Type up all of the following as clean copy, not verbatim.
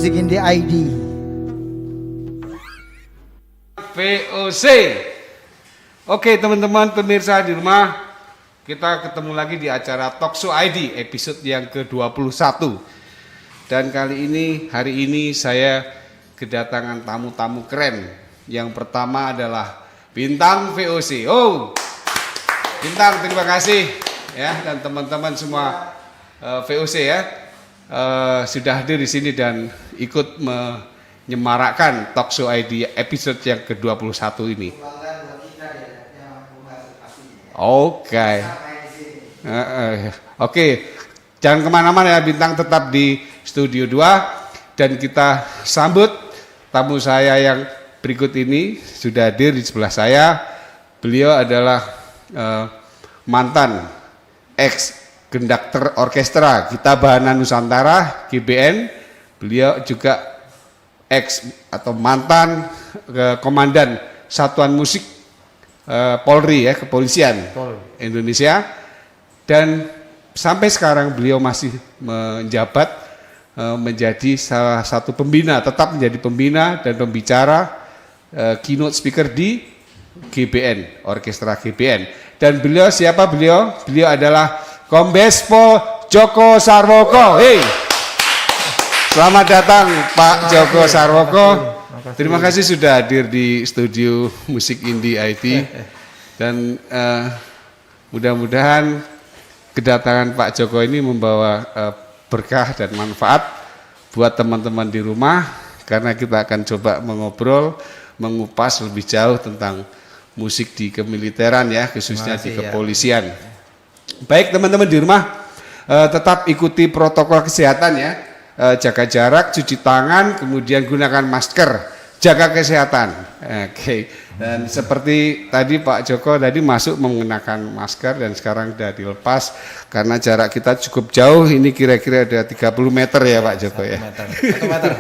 Musik Indie ID. VOC. Oke teman-teman pemirsa di rumah, kita ketemu lagi di acara Talkshow ID episode yang ke-21. Dan hari ini saya kedatangan tamu-tamu keren. Yang pertama adalah Bintang VOC. Oh, Bintang, terima kasih ya, dan teman-teman semua VOC ya sudah hadir di sini dan ikut menyemarakkan Talkshow ID episode yang ke-21 ini. Oke, jangan kemana-mana ya, Bintang tetap di Studio 2 dan kita sambut tamu saya yang berikut ini. Sudah hadir di sebelah saya. Beliau adalah mantan ex konduktor orkestra Gita Bahana Nusantara GBN. Beliau juga ex atau mantan komandan Satuan Musik Polri ya, Kepolisian Indonesia, dan sampai sekarang beliau masih menjabat menjadi salah satu pembina, tetap menjadi pembina dan pembicara keynote speaker di GBN, Orkestra GBN. Dan beliau siapa beliau? Beliau adalah Kombes Pol Joko Sarwoko. Hey, selamat datang Pak Joko Sarwoko. Terima kasih sudah hadir di studio Musik Indie ID dan mudah-mudahan kedatangan Pak Joko ini membawa berkah dan manfaat buat teman-teman di rumah, karena kita akan coba mengupas lebih jauh tentang musik di kemiliteran ya, khususnya di kepolisian. Baik teman-teman di rumah, tetap ikuti protokol kesehatan ya, jaga jarak, cuci tangan, kemudian gunakan masker. Jaga kesehatan. Oke. Dan seperti tadi Pak Joko tadi masuk menggunakan masker dan sekarang sudah dilepas karena jarak kita cukup jauh. Ini kira-kira ada 30 meter ya Pak Joko ya. 1 meter.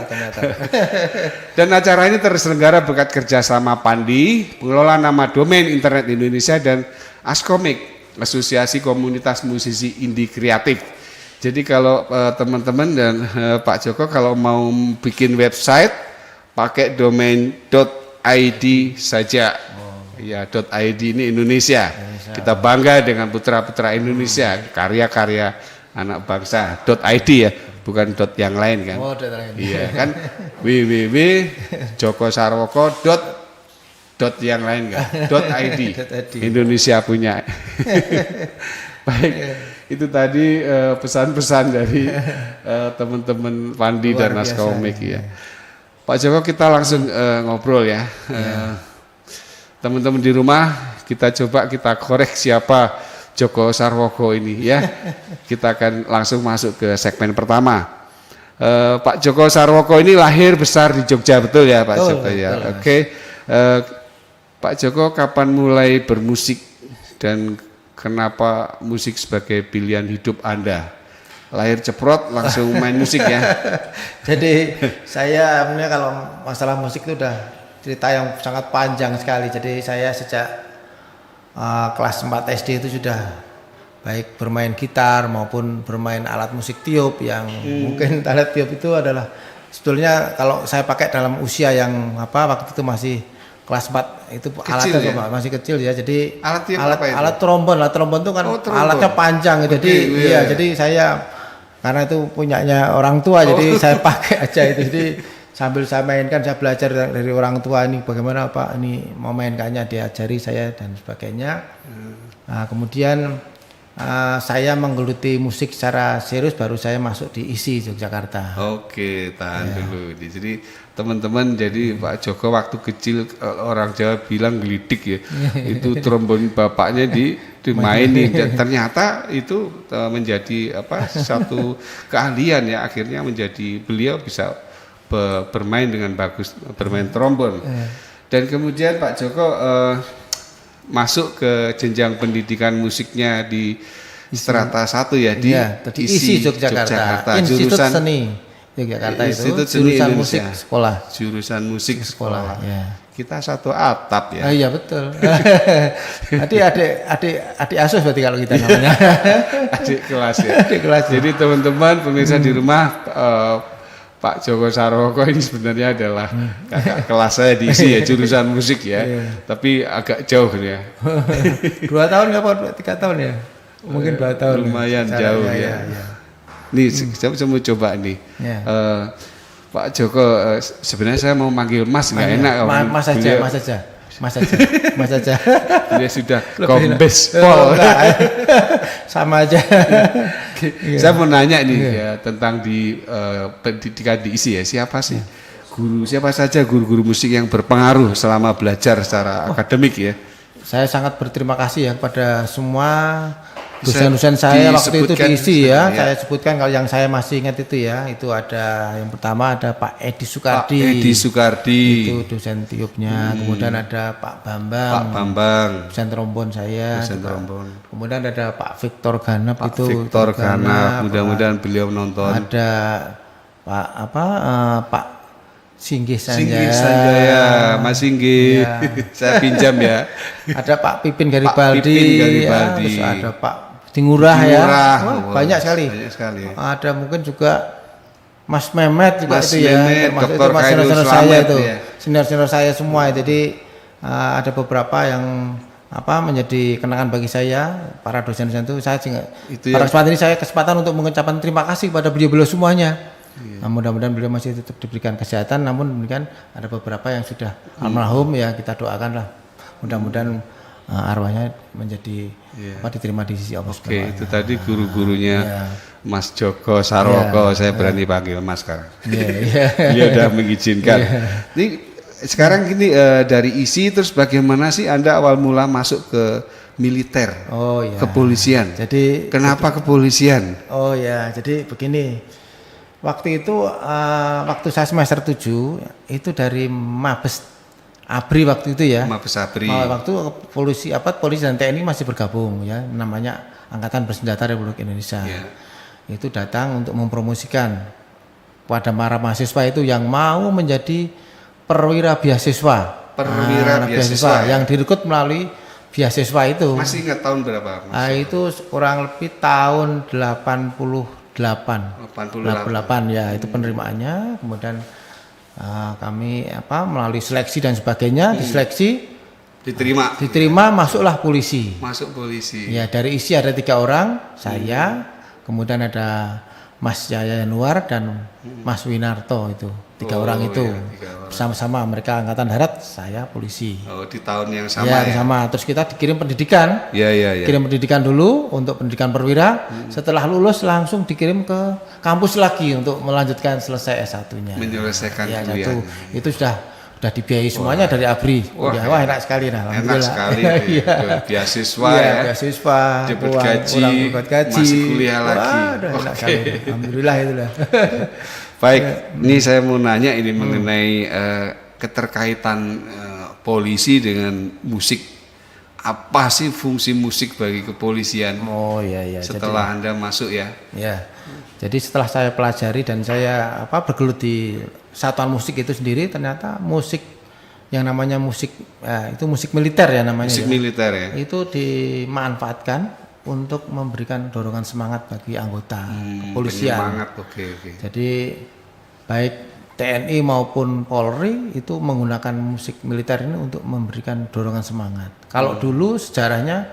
Dan acara ini terselenggara berkat kerjasama Pandi, pengelola nama domain internet Indonesia, dan Askomik, Asosiasi Komunitas Musisi Indie Kreatif. Jadi kalau teman-teman dan Pak Joko kalau mau bikin website pakai domain .id saja. Ya, .id ini Indonesia. Kita bangga dengan putra-putra Indonesia, karya-karya anak bangsa. .id ya, bukan yang lain kan. Iya kan, www.jokosarwoko yang lain kan. .id Indonesia punya. Baik, itu tadi pesan-pesan dari teman-teman Pandi dan Askomik ya. Pak Joko, kita langsung ngobrol ya. Teman-teman di rumah, kita korek siapa Joko Sarwoko ini ya. Kita akan langsung masuk ke segmen pertama. Pak Joko Sarwoko ini lahir besar di Jogja, betul ya Pak Joko ya. Oke. Pak Joko, kapan mulai bermusik dan kenapa musik sebagai pilihan hidup Anda? Lahir ceprot langsung main musik ya. Jadi saya sebenarnya kalau masalah musik itu udah cerita yang sangat panjang sekali. Jadi saya sejak kelas 4 SD itu sudah baik bermain gitar maupun bermain alat musik tiup, yang mungkin alat tiup itu adalah sebetulnya kalau saya pakai dalam usia yang waktu itu masih kelas 4 itu kecil alatnya ya? Masih kecil ya. Jadi alat trombon itu kan alatnya panjang gitu. Jadi iya, jadi saya karena itu punyanya orang tua, jadi saya pakai aja itu. Jadi sambil saya mainkan, saya belajar dari orang tua ini bagaimana Pak ini memainkannya, diajari saya dan sebagainya. Nah, kemudian saya menggeluti musik secara serius baru saya masuk di ISI Yogyakarta. Oke, tahan dulu. Jadi teman-teman, jadi Pak Joko waktu kecil orang Jawa bilang gelidik ya. Itu trombon bapaknya dimainin dan ternyata itu menjadi satu keahlian ya, akhirnya beliau bisa bermain dengan bagus, bermain trombon. Dan kemudian Pak Joko masuk ke jenjang pendidikan musiknya di strata 1 ya, di ISI Yogyakarta. Institut Seni Yogyakarta itu jurusan musik sekolah. Jurusan musik sekolah. Ya. Kita satu atap ya. Iya betul. Adik asuh berarti kalau kita namanya. Adik kelas ya. Adik kelas. Jadi teman-teman pemirsa di rumah, Pak Joko Sarwoko ini sebenarnya adalah kakak kelas saya di ISI ya, jurusan musik ya. Tapi agak jauh ya. 2 tahun nggak apa 3 tahun ya? Mungkin 2 tahun. Lumayan Secara, jauh ya. Nih, saya mau coba nih. Ya. Pak Joko, sebenarnya saya mau manggil Mas, nggak enak. Mas aja, Mas aja. Mas aja, Mas aja. Dia sudah kombes Pol. Sama aja. Saya mau nanya nih ya tentang di pendidikan di ISI ya, siapa sih siapa saja guru-guru musik yang berpengaruh selama belajar secara akademik ya? Saya sangat berterima kasih ya kepada semua dosen-dosen saya waktu itu di ISI ya. Saya sebutkan kalau yang saya masih ingat itu ya, itu ada yang pertama ada Pak Edi Sukardi. Pak Edi Sukardi. Itu dosen tiupnya. Kemudian ada Pak Bambang. Pak Bambang. Dosen trombon saya. Dosen trombon. Kemudian ada Pak Victor Ganap Pak itu. Victor Ganap. Mudah-mudahan beliau menonton. Ada Pak Pak Singgih Singgih Sanjaya. Sanjaya, Mas Singgih. Ya. Saya pinjam ya. Ada Pak Pipin Garibaldi. Pipin Garibaldi. Ya, terus ada Pak Tingurah ya. Wah, banyak sekali. Banyak sekali. Ada mungkin juga Mas Mehmet juga Mas itu ya. Mehmet, Termasuk Dr. itu Mas Khairul senior saya Slamet itu. ya. Senior saya semua. Jadi ada beberapa yang menjadi kenangan bagi saya, para dosen-dosen itu. Saya pada kesempatan ini saya kesempatan untuk mengucapkan terima kasih kepada beliau-beliau semuanya. Nah, mudah-mudahan beliau masih tetap diberikan kesehatan, namun demikian ada beberapa yang sudah almarhum ya, kita doakan lah mudah-mudahan arwahnya menjadi diterima di sisi Allah. Oke, itu tadi guru-gurunya Mas Joko Sarwoko, saya berani panggil Mas sekarang. Dia udah mengizinkan. Ini sekarang gini dari ISI terus bagaimana sih Anda awal mula masuk ke militer? Kepolisian. Jadi kenapa kepolisian? Oh ya, jadi begini. Waktu itu waktu saya semester 7 itu dari Mabes ABRI waktu itu ya. Mabes ABRI. Waktu polisi dan TNI masih bergabung ya, namanya Angkatan Bersenjata Republik Indonesia. Itu datang untuk mempromosikan pada para mahasiswa itu yang mau menjadi perwira beasiswa. Perwira beasiswa yang direkrut melalui beasiswa itu. Masih ingat tahun berapa? Itu kurang lebih tahun 88 ya, itu penerimaannya. Kemudian kami melalui seleksi dan sebagainya, diseleksi, diterima, masuklah polisi. Masuk polisi. Ya, dari ISI ada 3 orang, saya, kemudian ada Mas Jaya Yanuar dan Mas Winarto itu. 3 orang itu. Bersama-sama mereka angkatan darat, saya polisi. Di tahun yang sama ya? Sama. Terus kita dikirim pendidikan. Kirim pendidikan dulu untuk pendidikan perwira. Setelah lulus langsung dikirim ke kampus lagi untuk melanjutkan selesai S1-nya. Menyelesaikan kuliah. Itu sudah dibiayai semuanya dari ABRI. Wah, enak sekali nah. Enak sekali. Beasiswa ya. Beasiswa. Dapat gaji. Masih kuliah lagi. Enak sekali. Alhamdulillah itulah. Baik, ini saya mau nanya ini mengenai keterkaitan polisi dengan musik. Apa sih fungsi musik bagi kepolisian? Setelah Anda masuk ya. Ya. Jadi setelah saya pelajari dan saya bergelut di satuan musik itu sendiri, ternyata musik yang namanya musik itu musik militer ya namanya. Musik militer ya. Itu dimanfaatkan untuk memberikan dorongan semangat bagi anggota kepolisian. Semangat, Jadi baik TNI maupun Polri itu menggunakan musik militer ini untuk memberikan dorongan semangat. Kalau dulu sejarahnya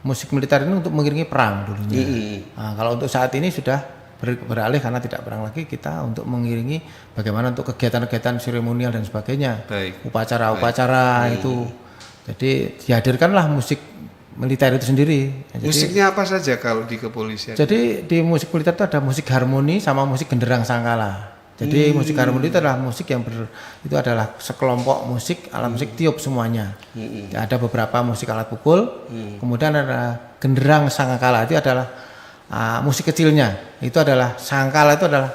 musik militer ini untuk mengiringi perang dulunya. Nah, kalau untuk saat ini sudah beralih karena tidak perang lagi, kita untuk mengiringi bagaimana untuk kegiatan-kegiatan seremonial dan sebagainya. Upacara-upacara itu. Jadi dihadirkanlah musik militer itu sendiri. Jadi, musiknya apa saja kalau di kepolisian? Jadi di musik militer itu ada musik harmoni sama musik genderang sangkala. Jadi musik harmoni itu adalah musik yang itu adalah sekelompok musik alat musik tiup semuanya. Ada beberapa musik alat pukul. Kemudian ada genderang sangkala itu adalah musik kecilnya. Itu adalah sangkala itu adalah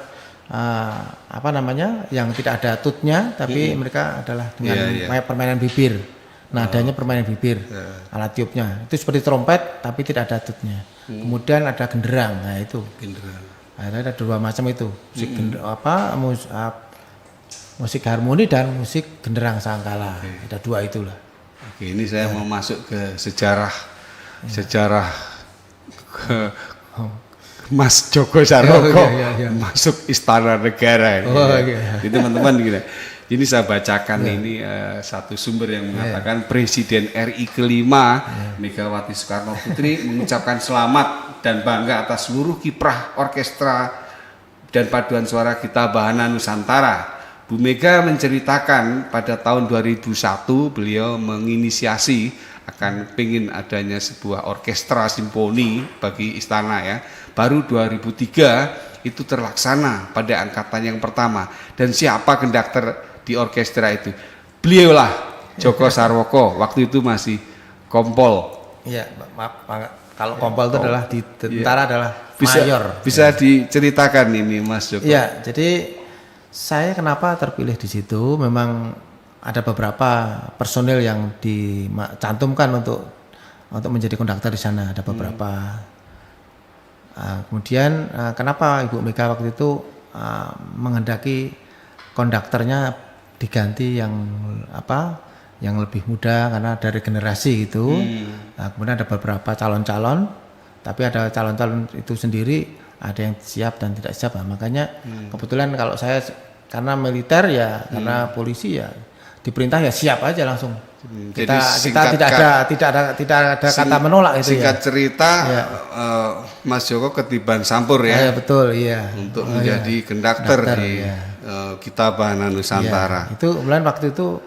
yang tidak ada tutnya tapi mereka adalah dengan permainan bibir. Nadanya permainan bibir, alat tiupnya itu seperti trompet tapi tidak ada tutnya. Kemudian ada genderang, nah itu. Ada 2 macam itu, musik harmoni dan musik genderang sangkala. Ada 2 itulah. Ini saya mau masuk ke sejarah Mas Joko Sarwoko iya. masuk Istana Negara. Iya. Itu teman-teman gitu. Ini saya bacakan ini satu sumber yang mengatakan Presiden RI kelima Megawati Soekarno Putri mengucapkan selamat dan bangga atas seluruh kiprah orkestra dan paduan suara Gita Bahana Nusantara. Bu Mega menceritakan pada tahun 2001 beliau menginisiasi akan pengen adanya sebuah orkestra simfoni bagi istana ya. Baru 2003 itu terlaksana pada angkatan yang pertama. Dan siapa konduktor di orkestra itu? Beliaulah Joko Sarwoko, waktu itu masih kompol. Iya, maaf, kalau kompol itu adalah di tentara adalah mayor. Bisa diceritakan ini Mas Joko? Iya, jadi saya kenapa terpilih di situ, memang ada beberapa personil yang dicantumkan untuk menjadi konduktor di sana, ada beberapa. Kemudian kenapa Ibu Mega waktu itu menghendaki konduktornya diganti yang lebih muda karena dari generasi itu. Kemudian ada beberapa calon-calon, tapi ada calon-calon itu sendiri ada yang siap dan tidak siap. Makanya kebetulan kalau saya karena militer ya, karena polisi ya diperintah ya siap aja langsung. Kita tidak ada kata menolak itu ya. Singkat cerita Mas Joko ketiban sampur ya. Betul, iya. Untuk menjadi konduktor di Gita Bahana Nusantara. Itu kemudian waktu itu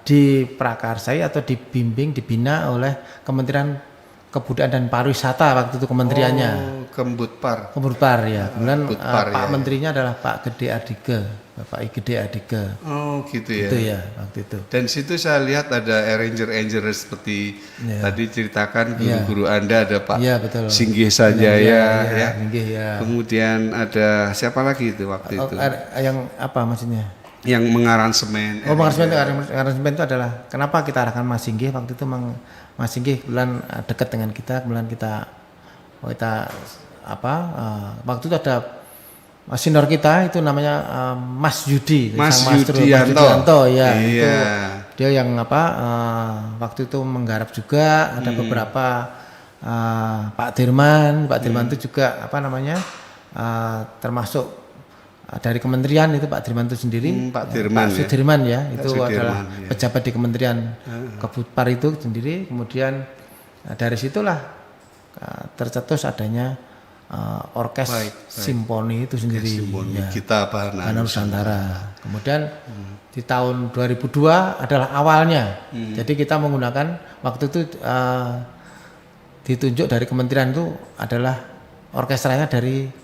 diprakarsai atau dibina oleh Kementerian Kebudayaan dan Pariwisata waktu itu kementeriannya. Kembutpar. Kembutpar ya. Kemudian Pak ya. Menterinya adalah Pak Gede Adige, Bapak I Gede Adige. Oh gitu ya. Itu ya waktu itu. Dan situ saya lihat ada arranger seperti tadi ceritakan guru-guru Anda, ada Pak Singgih Sanjaya ya. Kemudian ada siapa lagi itu waktu itu? Yang apa maksudnya? Yang mengaransemen. Mengaransemen itu adalah kenapa kita arahkan Mas Singgih waktu itu Mas Singgih kemudian dekat dengan kita, kemudian kita waktu itu ada senior kita itu namanya Mas Yudi, Mas Yudianto ya. Itu dia yang waktu itu menggarap juga, ada beberapa Pak Dirman itu juga termasuk dari kementerian itu Pak Dirman itu sendiri, Pak Sudirman ya, itu adalah pejabat di Kementerian Kebudpar itu sendiri. Kemudian dari situlah tercetus adanya orkes simfoni itu sendiri, Gita Bahana Nusantara. Kemudian di tahun 2002 adalah awalnya. Jadi kita menggunakan waktu itu ditunjuk dari kementerian itu adalah orkestranya dari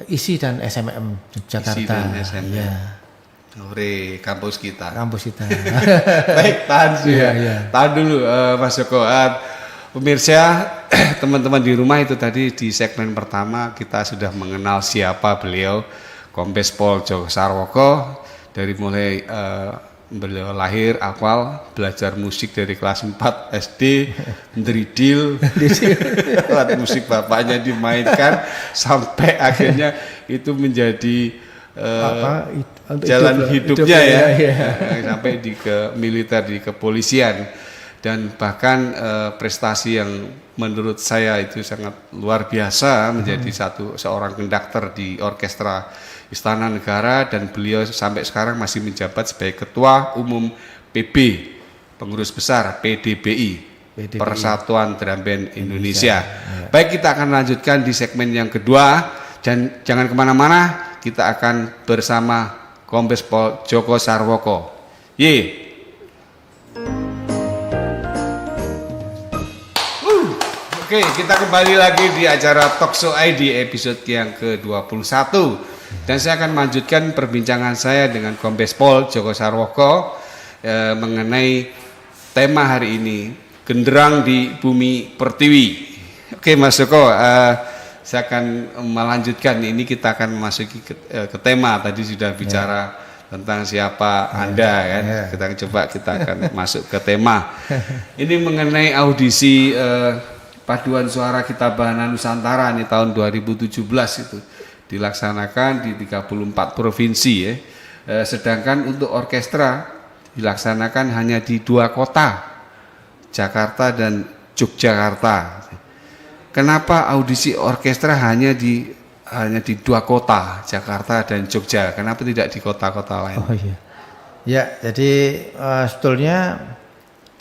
ISI dan SMM Jakarta. ISI dan SMM. Ya. Kampus kita. Baik, tahan dulu Mas Joko. Pemirsa, teman-teman di rumah, itu tadi di segmen pertama kita sudah mengenal siapa beliau, Kombes Pol Joko Sarwoko. Dari mulai beliau lahir awal belajar musik dari kelas 4 SD, ndridil, alat musik bapaknya dimainkan sampai akhirnya itu menjadi jalan hidupnya ya. Sampai di ke militer, di kepolisian. Dan bahkan prestasi yang menurut saya itu sangat luar biasa, menjadi seorang konduktor di orkestra Istana Negara, dan beliau sampai sekarang masih menjabat sebagai Ketua Umum PB, Pengurus Besar PDBI, Persatuan Drum Band Indonesia. Baik, kita akan lanjutkan di segmen yang kedua, dan jangan kemana-mana, kita akan bersama Kombes Pol Joko Sarwoko. Oke, kita kembali lagi di acara Talkshow ID episode yang ke-21. Dan saya akan melanjutkan perbincangan saya dengan Kombes Pol Joko Sarwoko mengenai tema hari ini, Genderang di Bumi Pertiwi. Oke Mas Joko, saya akan melanjutkan ini, kita akan memasuki ke tema. Tadi sudah bicara tentang siapa Anda kan. Kita akan masuk ke tema. Ini mengenai audisi paduan suara Gita Bahana Nusantara nih tahun 2017 itu dilaksanakan di 34 provinsi ya. Sedangkan untuk orkestra dilaksanakan hanya di 2 kota, Jakarta dan Yogyakarta. kenapa audisi orkestra hanya di 2 kota, Jakarta dan Jogja? Kenapa tidak di kota-kota lain? Oh iya. Ya, jadi sebetulnya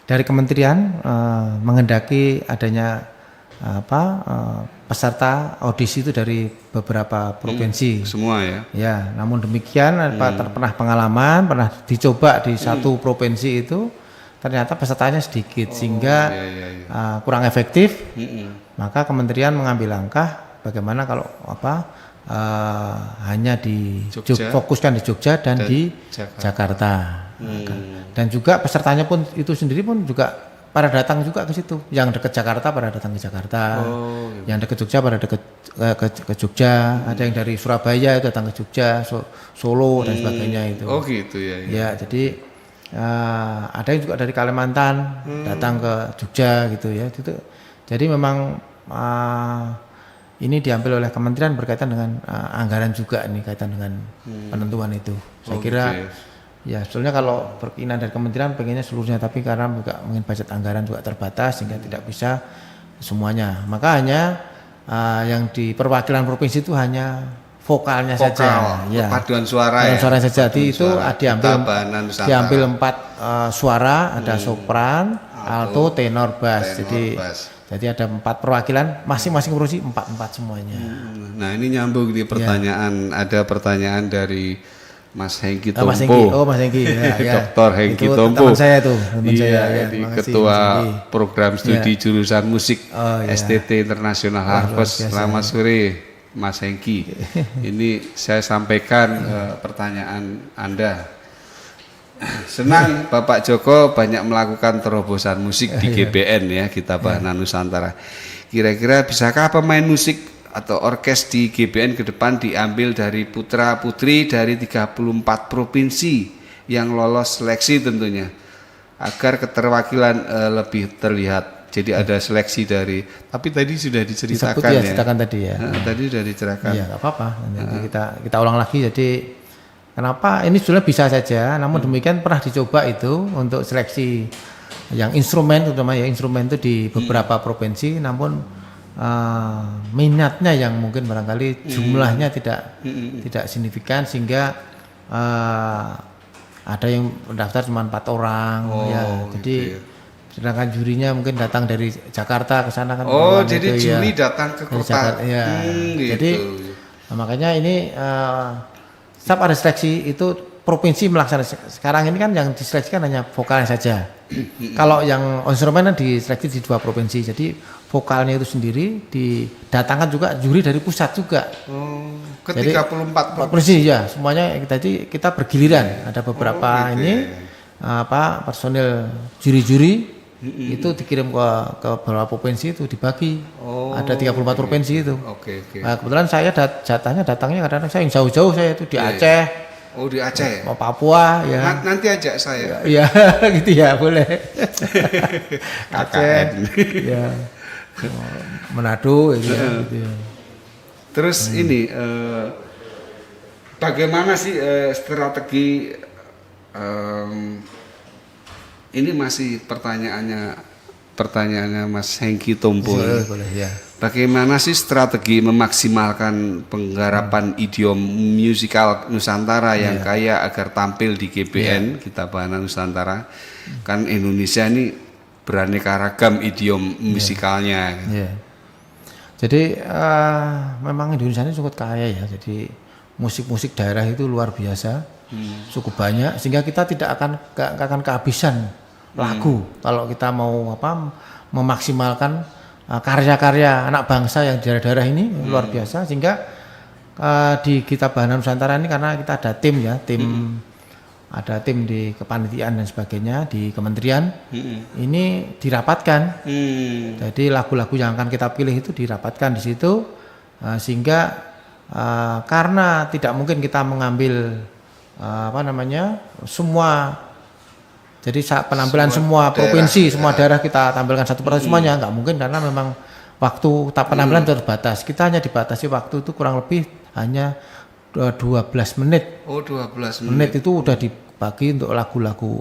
dari kementerian menghendaki adanya peserta audisi itu dari beberapa provinsi. Semua ya. Ya, namun demikian pernah pengalaman, pernah dicoba di satu provinsi itu ternyata pesertanya sedikit sehingga kurang efektif. Maka kementerian mengambil langkah bagaimana kalau hanya fokuskan di Jogja dan di Jakarta. Dan juga pesertanya pun itu sendiri pun juga pada datang juga ke situ. Yang dekat Jakarta pada datang ke Jakarta. Yang dekat Jogja pada dekat ke Jogja. Ada yang dari Surabaya itu datang ke Jogja, Solo dan sebagainya itu. Oh gitu ya. Ya, jadi ada yang juga dari Kalimantan datang ke Jogja gitu ya. Jadi memang ini diambil oleh kementerian berkaitan dengan anggaran juga nih, kaitan dengan penentuan itu. Saya kira ya sebetulnya kalau berkeinginan dari kementerian pengennya seluruhnya, tapi karena juga mungkin budget anggaran juga terbatas sehingga tidak bisa semuanya. Maka hanya yang di perwakilan provinsi itu hanya vokalnya saja, ya. Paduan suara paduan ya. suara saja. Itu diambil 4 suara, ada sopran, alto, tenor, bass. Jadi ada 4 perwakilan, masing-masing provinsi 4 semuanya. Nah ini nyambung di pertanyaan, ada pertanyaan dari Mas Hengki Tompo. Mas Hengki. Dr. Hengki Tompo. Teman saya tuh. Ketua program studi jurusan musik STT Internasional Harvest. Selamat sore Mas Hengki. Ini saya sampaikan pertanyaan Anda. Senang Bapak Joko banyak melakukan terobosan musik di GBN ya, Gitabahanan Nusantara. Kira-kira bisakah pemain musik atau orkes di GBN ke depan diambil dari putra-putri dari 34 provinsi yang lolos seleksi tentunya, agar keterwakilan lebih terlihat. Jadi ada seleksi dari, tapi tadi sudah diceritakan ya. Ceritakan tadi ya. Tadi sudah diceritakan. Iya, nggak apa-apa. Nanti kita ulang lagi. Jadi kenapa ini sebenarnya bisa saja, namun demikian pernah dicoba itu untuk seleksi yang instrumen, terutama ya instrumen itu di beberapa provinsi, namun minatnya yang mungkin barangkali jumlahnya tidak signifikan sehingga ada yang mendaftar cuma 4 orang ya. Jadi sedangkan jurinya mungkin datang dari Jakarta ke sana kan. Jadi juri datang ke kota. Ya. Jadi makanya ini setiap ada seleksi itu provinsi melaksanakan. Sekarang ini kan yang diseleksikan hanya vokalnya saja. Kalau yang instrumen diseleksi di 2 provinsi. Jadi vokalnya itu sendiri didatangkan juga juri dari pusat juga. Ke 34 provinsi ya, semuanya kita bergiliran. Ada beberapa personil juri-juri itu dikirim ke beberapa provinsi itu dibagi. Ada 34 provinsi itu. Nah, kebetulan saya datangnya kadang-kadang saya yang jauh-jauh, saya itu di Aceh. Di Aceh. Mau Papua ya. Nanti ajak saya. Iya, gitu ya, boleh. Aceh. Ya. Manado gitu ya. Terus ini bagaimana sih strategi ini masih pertanyaannya Mas Hengki Tompo. Boleh ya. Bagaimana sih strategi memaksimalkan penggarapan idiom musikal Nusantara yang kaya agar tampil di GBN Gitabahanan Nusantara? Kan Indonesia ini beraneka ragam idiom musikalnya. Jadi memang Indonesia ini cukup kaya ya. Jadi musik-musik daerah itu luar biasa, cukup banyak sehingga kita tidak akan kehabisan lagu kalau kita mau memaksimalkan karya-karya anak bangsa yang di daerah-daerah ini luar biasa. Sehingga di Gitabahanan Nusantara ini karena kita ada tim ya, ada tim di kepanitiaan dan sebagainya di kementerian, ini dirapatkan. Jadi lagu-lagu yang akan kita pilih itu dirapatkan di situ, sehingga karena tidak mungkin kita mengambil semua, jadi saat penampilan semua provinsi, semua daerah kita tampilkan satu persatu semuanya, nggak mungkin karena memang waktu penampilan terbatas. Kita hanya dibatasi waktu itu kurang lebih hanya 12 menit. 12 menit itu udah dibagi untuk lagu-lagu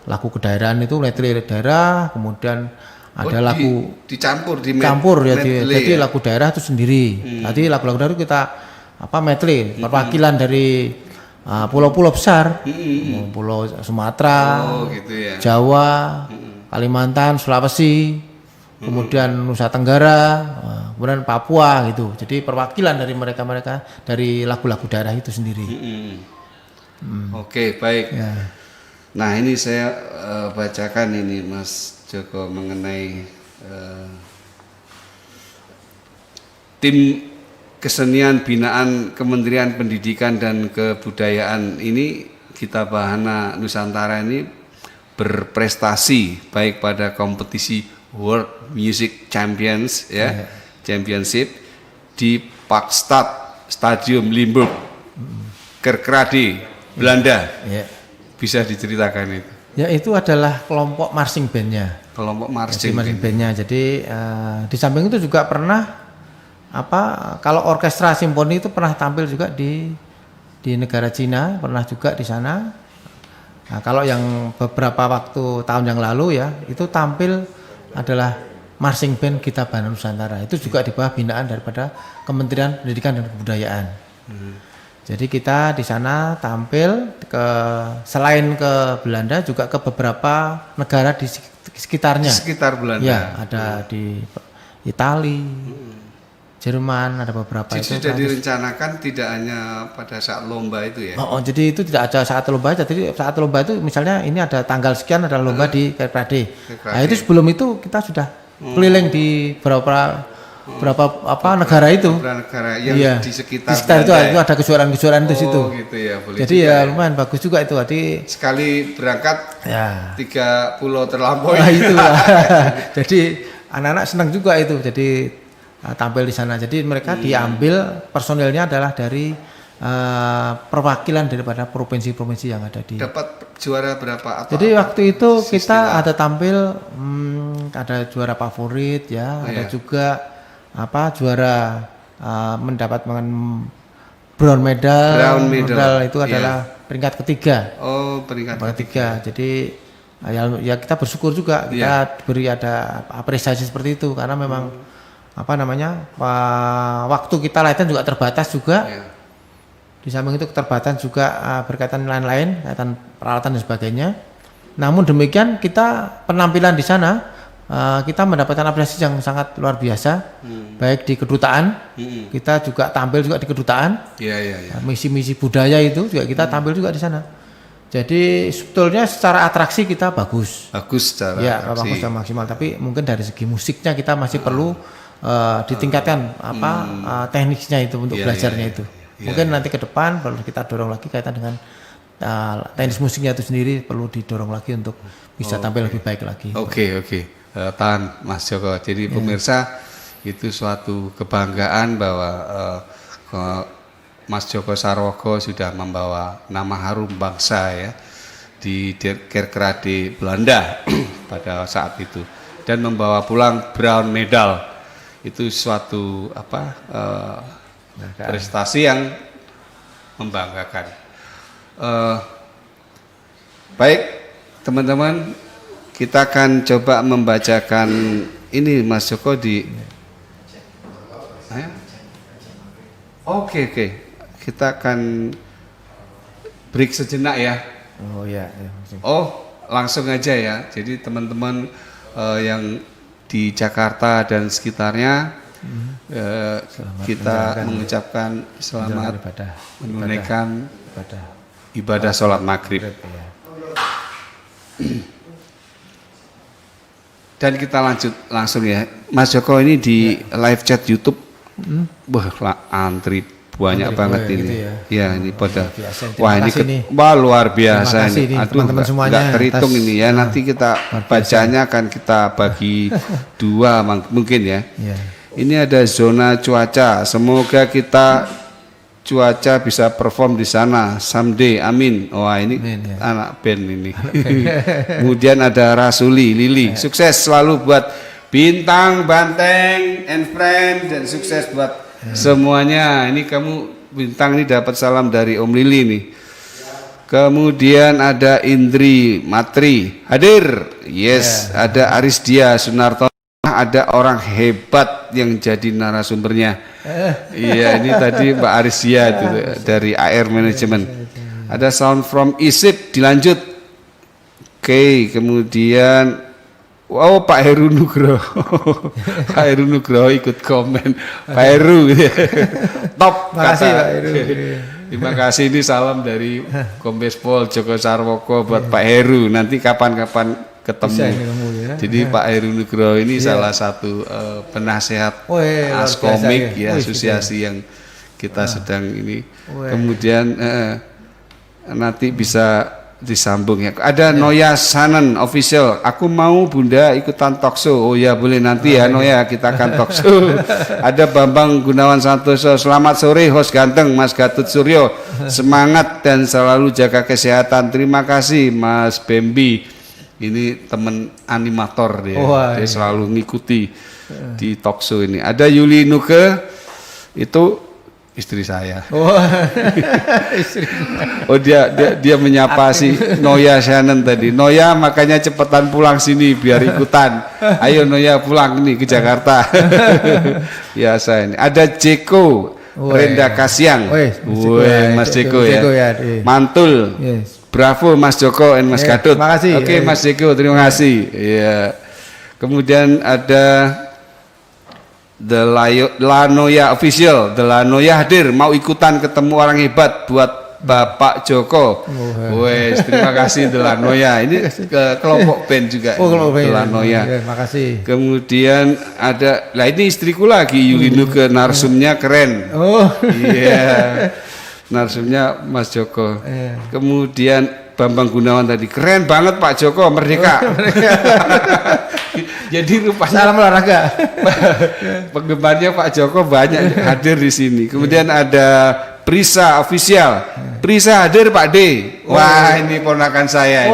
lagu kedaerahan itu, letri daerah, kemudian ada lagu dicampur campur ya, medley jadi lagu daerah itu sendiri. Tadi lagu-lagu daerah kita medley, perwakilan dari pulau-pulau besar, Pulau Sumatera, gitu ya. Jawa, Kalimantan, Sulawesi, kemudian Nusa Tenggara, kemudian Papua gitu. Jadi perwakilan dari mereka-mereka dari lagu-lagu daerah itu sendiri. Oke, baik. Ya. Nah, ini saya bacakan ini Mas Joko mengenai tim kesenian binaan Kementerian Pendidikan dan Kebudayaan ini Gita Bahana Nusantara ini berprestasi baik pada kompetisi World Music Champions ya, Championship di Parkstad Stadium Limburg, Kerkrade, Belanda. Ya. Bisa diceritakan itu? Ya, itu adalah kelompok marching bandnya. Kelompok Marching marching bandnya. Jadi di samping itu juga pernah kalau orkestra simfoni itu pernah tampil juga di negara Cina, pernah juga di sana. Nah, kalau yang beberapa waktu tahun yang lalu ya, itu tampil adalah marching band Gita Bahana Nusantara. Itu juga di bawah binaan daripada Kementerian Pendidikan dan Kebudayaan. Jadi kita di sana tampil selain ke Belanda juga ke beberapa negara di sekitarnya. di sekitar Belanda. Ya, ada di Itali, Jerman, ada beberapa. Jadi itu sudah direncanakan tidak hanya pada saat lomba itu ya? jadi itu tidak ada saat lomba aja. Jadi saat lomba itu misalnya ini ada tanggal sekian ada lomba di Kerkrade. Nah, itu sebelum itu kita sudah keliling di berapa negara itu. Negara yang di sekitar itu ada kejuaraan-kejuaraan di situ. Gitu ya, boleh. Jadi ya lumayan bagus juga itu. Jadi sekali berangkat ya 3 pulau terlampaui. itu. Jadi anak-anak senang juga itu. Jadi tampil di sana. Jadi mereka diambil personilnya adalah dari perwakilan daripada provinsi-provinsi yang ada di. Dapat juara berapa? Jadi waktu itu kita ada tampil ada juara favorit ya, ada juga juara mendapatkan brown medal itu adalah peringkat ketiga. Oh, peringkat ketiga. Jadi ya kita bersyukur juga kita diberi ada apresiasi seperti itu karena memang waktu kita latihan juga terbatas juga. Di samping itu keterbatasan juga berkaitan lain-lain, kaitan peralatan dan sebagainya. Namun demikian kita penampilan di sana kita mendapatkan apresiasi yang sangat luar biasa, baik di kedutaan, kita juga tampil juga di kedutaan, misi-misi budaya itu juga kita tampil juga di sana. Jadi sebetulnya secara atraksi kita bagus secara atraksi. Bagus dan maksimal. Tapi mungkin dari segi musiknya kita masih perlu ditingkatkan tekniknya itu untuk belajarnya itu. Mungkin nanti ke depan perlu kita dorong lagi kaitan dengan teknis musiknya itu sendiri perlu didorong lagi untuk bisa tampil lebih baik lagi. Oke. Tahan Mas Joko. Jadi pemirsa itu suatu kebanggaan bahwa Mas Joko Sarwogo sudah membawa nama harum bangsa ya di Kerkrade Belanda pada saat itu dan membawa pulang brown medal. Itu suatu prestasi yang membanggakan. Baik teman-teman, kita akan coba membacakan ini Mas Joko di. Oke. Kita akan break sejenak ya. Langsung aja ya. Jadi teman-teman yang di Jakarta dan sekitarnya kita mengucapkan selamat menunaikan ibadah sholat maghrib. Dan kita lanjut langsung ya, Mas Joko ini di live chat YouTube, antri banyak banget ini. Ya ini pada, wah ini luar biasa ini. Aduh, nggak terhitung ini ya. Nanti kita bacanya akan kita bagi 2 mungkin ya. Ini ada zona cuaca. Semoga kita cuaca bisa perform di sana someday, amin. Wah ini anak band ini. Kemudian ada Rasuli Lili, sukses selalu buat Bintang, Banteng, and Friend, dan sukses buat semuanya. Ini kamu Bintang ini dapat salam dari Om Lili nih. Kemudian ada Indri Matri hadir. Yes, ada Arisdia Sunarto. Ada orang hebat yang jadi narasumbernya. Iya, ini tadi Mbak Arisdia itu dari AR Management. Ada sound from Isip dilanjut. Oke, kemudian Pak Heru Nugroho. Pak Heru Nugroho ikut komen. Pak Heru top. Makasih Pak Heru. Terima kasih, ini salam dari Kombes Pol Joko Sarwoko buat Pak Heru. Nanti kapan-kapan ketemu. Ya. Jadi Pak Heru Nugroho ini salah satu penasehat Askomik ya, asosiasi yang kita sedang ini. Kemudian nanti bisa disambung ya. Ada Noya Sanen official. Aku mau Bunda ikutan talkshow. Oh ya boleh nanti ya Noya, kita akan talkshow. Ada Bambang Gunawan Santoso. Selamat sore host ganteng Mas Gatut Suryo. Semangat dan selalu jaga kesehatan. Terima kasih Mas Bembi. Ini teman animator dia. Dia selalu ngikuti di talkshow ini. Ada Yuli Nuke. Itu istri saya. Oh dia menyapa si Noya Shannon tadi. Noya makanya cepetan pulang sini biar ikutan. Ayo Noya pulang nih ke Jakarta. Biasa ini. Ada Jeko Renda Kasiang. Mas Jeko ya. Mantul. Bravo Mas Joko dan Mas Gadut. Makasih. Oke Mas Jeko, terima kasih. Iya. Kemudian ada Lanoya official, Lanoya hadir, mau ikutan ketemu orang hebat buat Bapak Joko. Wes, terima kasih Lanoya. Ini ke kelompok band juga. Lanoya. Terima kasih. Kemudian ada, lah ini istriku lagi Yulinu ke narsumnya keren. Iya. Narsumnya Mas Joko. Kemudian Bambang Gunawan tadi keren banget Pak Joko, merdeka. Jadi rupanya salam olahraga. Penggemarnya Pak Joko banyak hadir di sini. Kemudian ada Prisa official. Prisa hadir Pak D. Wah, ini ponakan saya.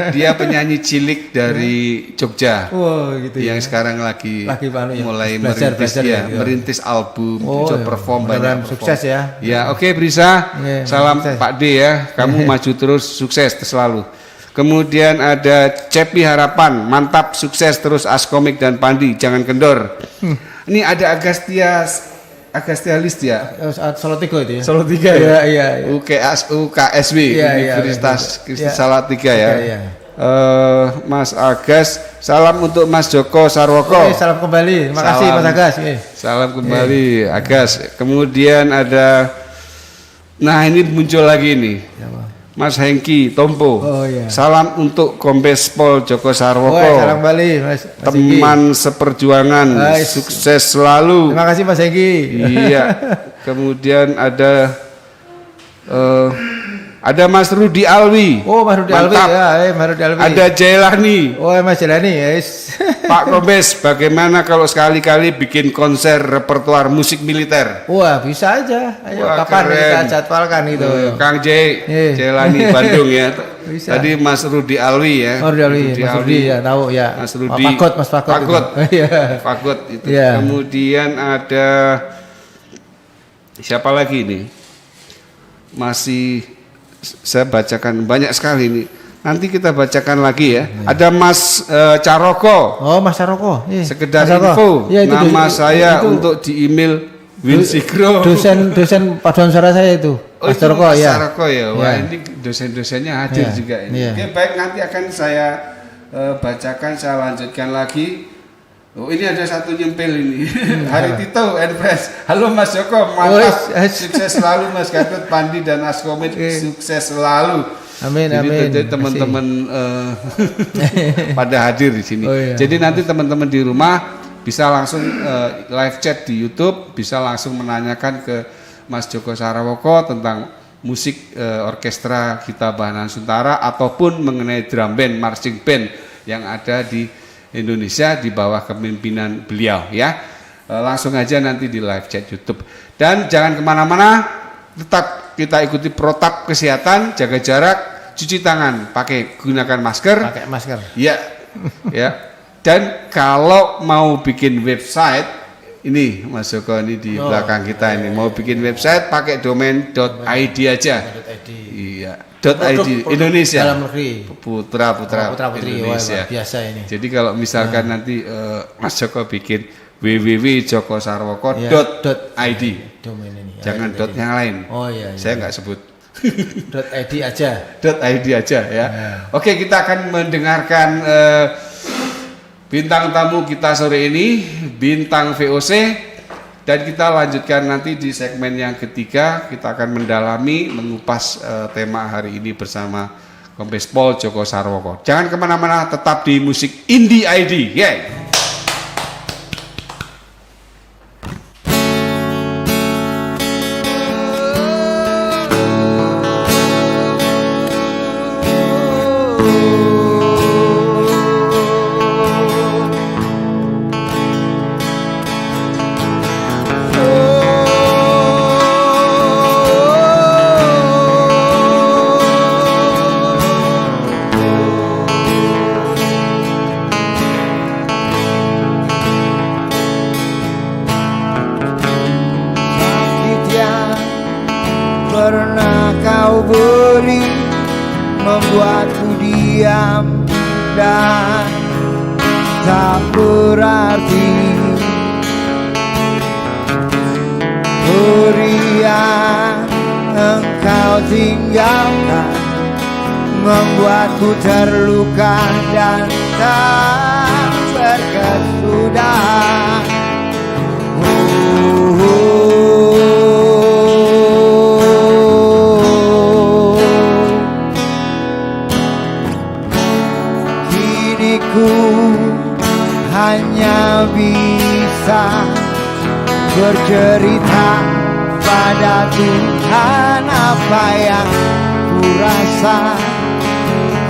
Dia penyanyi cilik dari Jogja. Gitu yang sekarang lagi mulai belajar, merintis album, perform banyak. Sukses ya. Ya, oke Prisa. Salam sukses. Pak D ya. Kamu maju terus, sukses selalu. Kemudian ada Cepi Harapan, mantap, sukses terus Askomik dan Pandi, jangan kendor. Ini ada Agastya Listia. Solo 3 itu ya. Solo 3 ya. Iya. UKSW, Universitas Kristen Salatiga ya. Mas Agas, salam untuk Mas Joko Sarwoko. Salam kembali, terima kasih Mas Agas. Salam kembali Agas. Kemudian ada, nah ini muncul lagi nih. Mas Hengki Tompo. Salam untuk Kombes Pol Joko Sarwoko. Salam kembali Mas teman seperjuangan. Sukses selalu. Terima kasih Mas Hengki. Iya. Kemudian ada Mas Rudi Alwi. Mas Rudi Alwi ya, Mas Rudi Alwi. Ada Jailani. Mas Jailani, Pak Kombes, bagaimana kalau sekali-kali bikin konser repertoar musik militer? Bisa aja. Ayo kapan kita jadwalkan itu. Kang Jailani Bandung ya. Bisa. Tadi Mas Rudi Alwi ya. Rudi Alwi, Mas Rudi ya, tahu ya. Mas Rudi. Mas Fakot. Fakot itu. Kemudian ada siapa lagi nih? Masih saya bacakan banyak sekali ini. Nanti kita bacakan lagi ya. Ada Mas Caroko. Mas Caroko. Sekedar info. Nama saya untuk di email Winsigro. Dosen paduan suara saya itu. Mas Caroko ya. Mas Caroko ya. Wah ini dosen-dosennya hadir juga ini. Oke baik, nanti akan saya bacakan, saya lanjutkan lagi. Ini ada satu nyempil ini. Hari Tito Advance. Halo Mas Joko, mantap. Sukses selalu Mas Gadot, Pandi dan Askomit. Sukses selalu. Amin. Jadi teman-teman pada hadir di sini. Jadi nanti teman-teman di rumah bisa langsung live chat di YouTube, bisa langsung menanyakan ke Mas Joko Sarwoko tentang musik orkestra Gita Bahana Nusantara ataupun mengenai drum band, marching band yang ada di Indonesia di bawah kepemimpinan beliau ya. Langsung aja nanti di live chat YouTube. Dan jangan kemana-mana, tetap kita ikuti protap kesehatan, jaga jarak, cuci tangan, gunakan masker. Pakai masker. Ya, ya. Dan kalau mau bikin website, ini Mas Joko ini di belakang kita ini, mau bikin website pakai domain .id aja. Iya. ya. .id Indonesia. Dalam negeri. Putra Putra putri Indonesia. biasa ini. Jadi kalau misalkan nanti Mas Joko bikin www.jokosarwoko.id, Domain ini. jangan dot yang lain. Oh iya. Saya nggak sebut. .id aja. .id aja ya. Oke, kita akan mendengarkan bintang tamu kita sore ini, bintang VOC, dan kita lanjutkan nanti di segmen yang ketiga. Kita akan mendalami, mengupas tema hari ini bersama Kombes Pol Joko Sarwoko. Jangan kemana-mana, tetap di Musik Indie ID. Yeah. Membuatku diam dan tak berarti. Beri yang engkau tinggalkan membuatku terluka dan tak berkesudahan. Ku hanya bisa bercerita pada Tuhan apa yang ku rasa.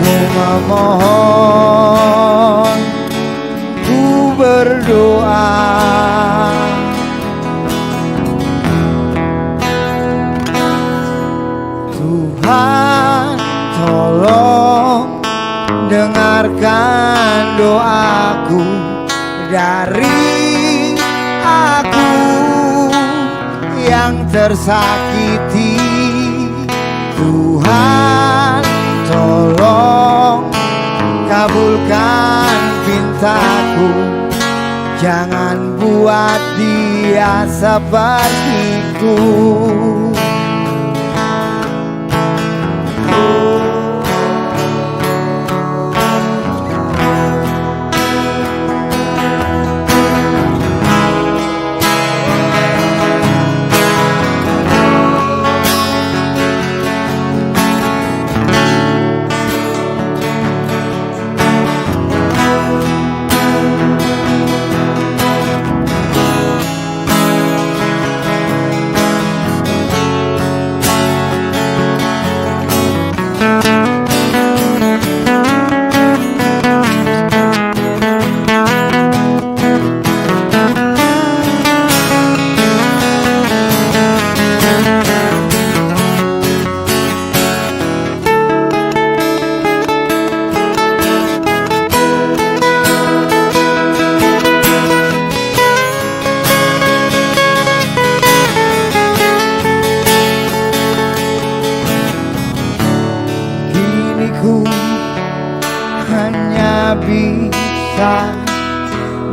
Ku memohon, ku berdoa, Tuhan tolong dengarkan doaku dari aku yang tersakiti. Tuhan tolong kabulkan pintaku, jangan buat dia sepertiku.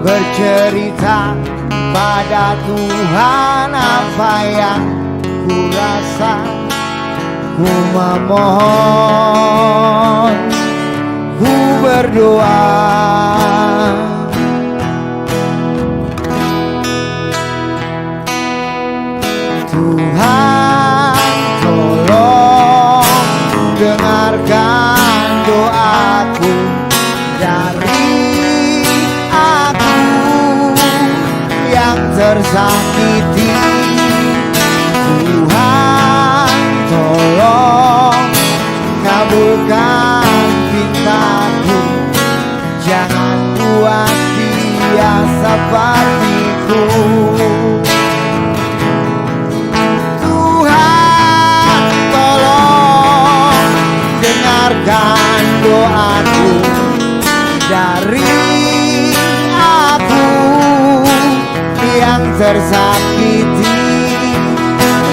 Bercerita pada Tuhan apa yang ku rasa. Ku memohon, ku berdoa, Tuhan tolong dengarkan doaku dari tersakiti. Tuhan tolong kabulkan pintaku, jangan buat dia sepertiku. Tuhan tolong dengarkan doaku dari yang tersakiti.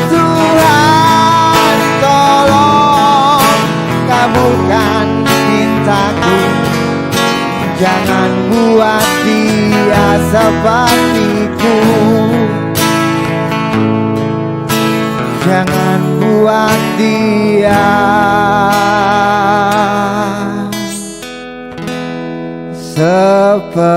Tuhan tolong sepertiku. Jangan buat dia sepertiku.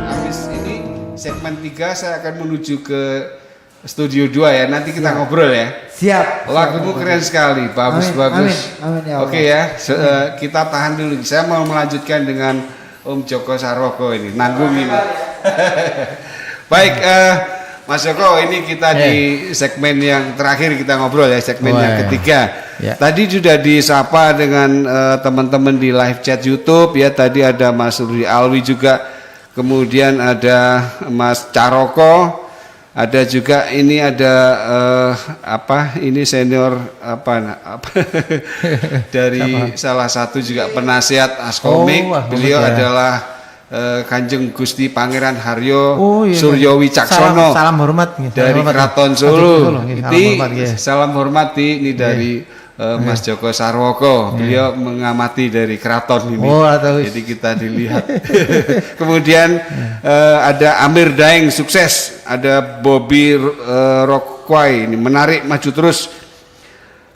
Habis ini segmen 3 saya akan menuju ke studio 2 ya. Nanti kita ngobrol ya. Siap. Lagumu keren sekali, bagus-bagus. Amin, ya Allah. Oke ya, kita tahan dulu. Saya mau melanjutkan dengan Om Joko Sarwoko ini, nanggung ini. Baik, Mas Joko, ini kita di segmen yang terakhir kita ngobrol ya, segmen yang ketiga. Ya. Tadi sudah disapa dengan teman-teman di live chat YouTube ya. Tadi ada Mas Rudi Alwi juga, kemudian ada Mas Caroko. Ada juga ini ada ini senior dari salah satu juga penasihat Askomik. Beliau adalah Kanjeng Gusti Pangeran Haryo Suryo Wicaksono. Salam hormat dari Keraton Solo. Salam hormat ini dari Mas Joko Sarwoko. Beliau mengamati dari keraton ini. Jadi kita dilihat. Kemudian ada Amir Daeng sukses, ada Bobby Rokwai ini menarik maju terus.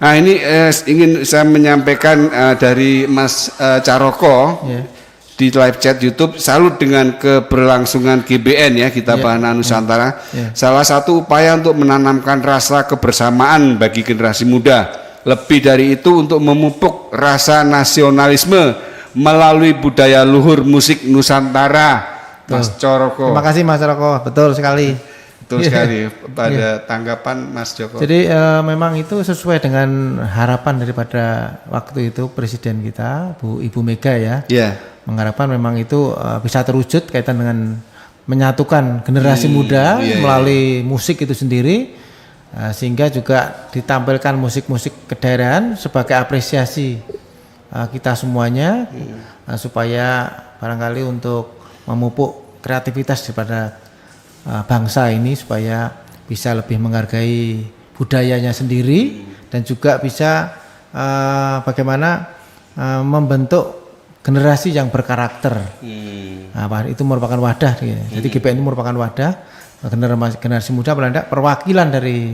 Nah ini ingin saya menyampaikan dari Mas Caroko di live chat YouTube, salut dengan keberlangsungan GBN ya, Kita Bahana Nusantara. Salah satu upaya untuk menanamkan rasa kebersamaan bagi generasi muda. Lebih dari itu untuk memupuk rasa nasionalisme melalui budaya luhur musik Nusantara. Mas Caroko. Terima kasih Mas Caroko, betul sekali. Betul sekali. Pada tanggapan Mas Joko. Jadi memang itu sesuai dengan harapan daripada waktu itu Presiden kita, Ibu Mega ya. Mengharapkan memang itu bisa terwujud kaitan dengan menyatukan generasi muda melalui musik itu sendiri. Sehingga juga ditampilkan musik-musik kedaerahan sebagai apresiasi kita semuanya, supaya barangkali untuk memupuk kreativitas daripada bangsa ini supaya bisa lebih menghargai budayanya sendiri dan juga bisa bagaimana membentuk generasi yang berkarakter. Itu merupakan wadah. Jadi GBN itu merupakan wadah generasi muda, Belanda perwakilan dari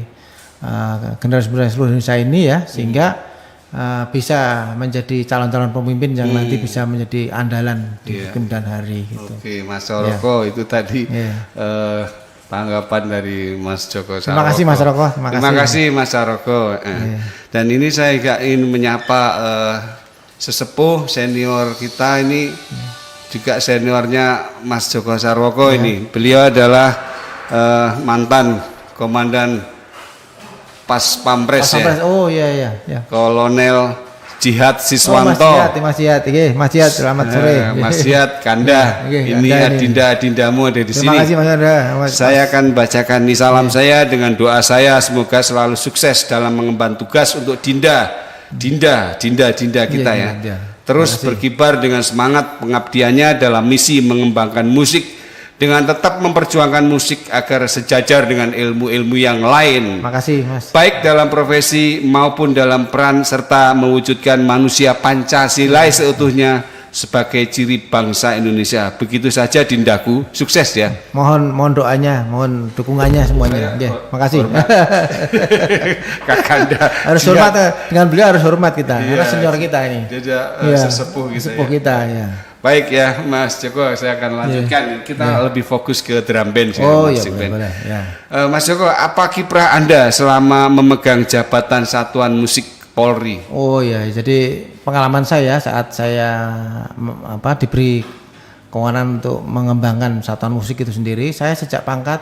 generasi muda seluruh Indonesia ini ya, sehingga bisa menjadi calon-calon pemimpin yang nanti bisa menjadi andalan di kemudian hari gitu. Oke, Mas Caroko itu tadi tanggapan dari Mas Joko Sarwoko. Terima kasih Mas Caroko. Terima kasih Mas Caroko. Dan ini saya juga ingin menyapa sesepuh senior kita ini, juga seniornya Mas Joko Sarwoko ini. Beliau adalah mantan komandan Pas Pampres ya. Kolonel Jihad Siswanto. Mas Jihad, selamat sore. Mas Jihad Kanda. Ini adinda-adindamu ada di sini. Terima kasih Mas Kanda. Saya akan bacakan nih salam saya dengan doa saya, semoga selalu sukses dalam mengemban tugas untuk Dinda kita ya. Terus berkibar dengan semangat pengabdiannya dalam misi mengembangkan musik, dengan tetap memperjuangkan musik agar sejajar dengan ilmu-ilmu yang lain. Makasih Mas. Baik dalam profesi maupun dalam peran, serta mewujudkan manusia Pancasila seutuhnya sebagai ciri bangsa Indonesia. Begitu saja Dindaku, sukses ya. Mohon doanya, mohon dukungannya semuanya. Makasih. Kakanda. Harus hormat dengan beliau, harus hormat kita. Karena senior kita ini. Dia sesepuh kita. Sesepuh kita ya. Baik ya Mas Joko, saya akan lanjutkan. Kita lebih fokus ke drum band. Boleh. Mas Joko, apa kiprah Anda selama memegang jabatan Satuan Musik Polri? Jadi pengalaman saya saat saya diberi kewenangan untuk mengembangkan Satuan Musik itu sendiri, saya sejak pangkat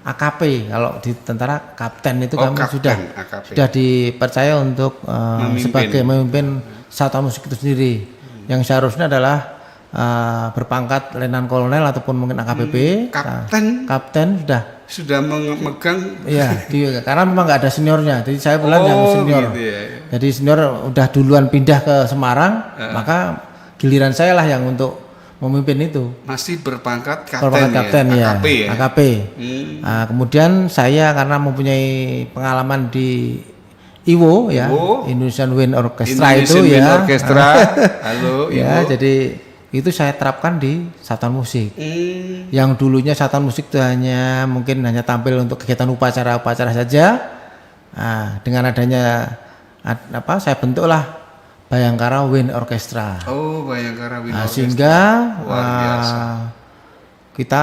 AKP, kalau di tentara kapten itu kami sudah dipercaya untuk sebagai memimpin Satuan Musik itu sendiri. Yang seharusnya adalah berpangkat Letnan Kolonel ataupun mungkin AKBP. Kapten sudah memegang. Karena memang nggak ada seniornya, jadi saya bilang yang senior. Gitu ya. Jadi senior udah duluan pindah ke Semarang, maka giliran saya lah yang untuk memimpin itu. Masih berpangkat Berpangkat kapten ya, AKP ya. AKP. Nah, kemudian saya karena mempunyai pengalaman di IWO ya, Indonesian Wind Orchestra Indonesian itu Wind ya. Orchestra. Halo, Ya, Ibu. jadi itu saya terapkan di satuan musik. Yang dulunya satuan musik itu mungkin hanya tampil untuk kegiatan upacara-upacara saja. Nah, dengan adanya saya bentuklah Bayangkara Wind Orchestra. Oh, Bayangkara Wind Nah, Orchestra. sehingga Luar biasa. kita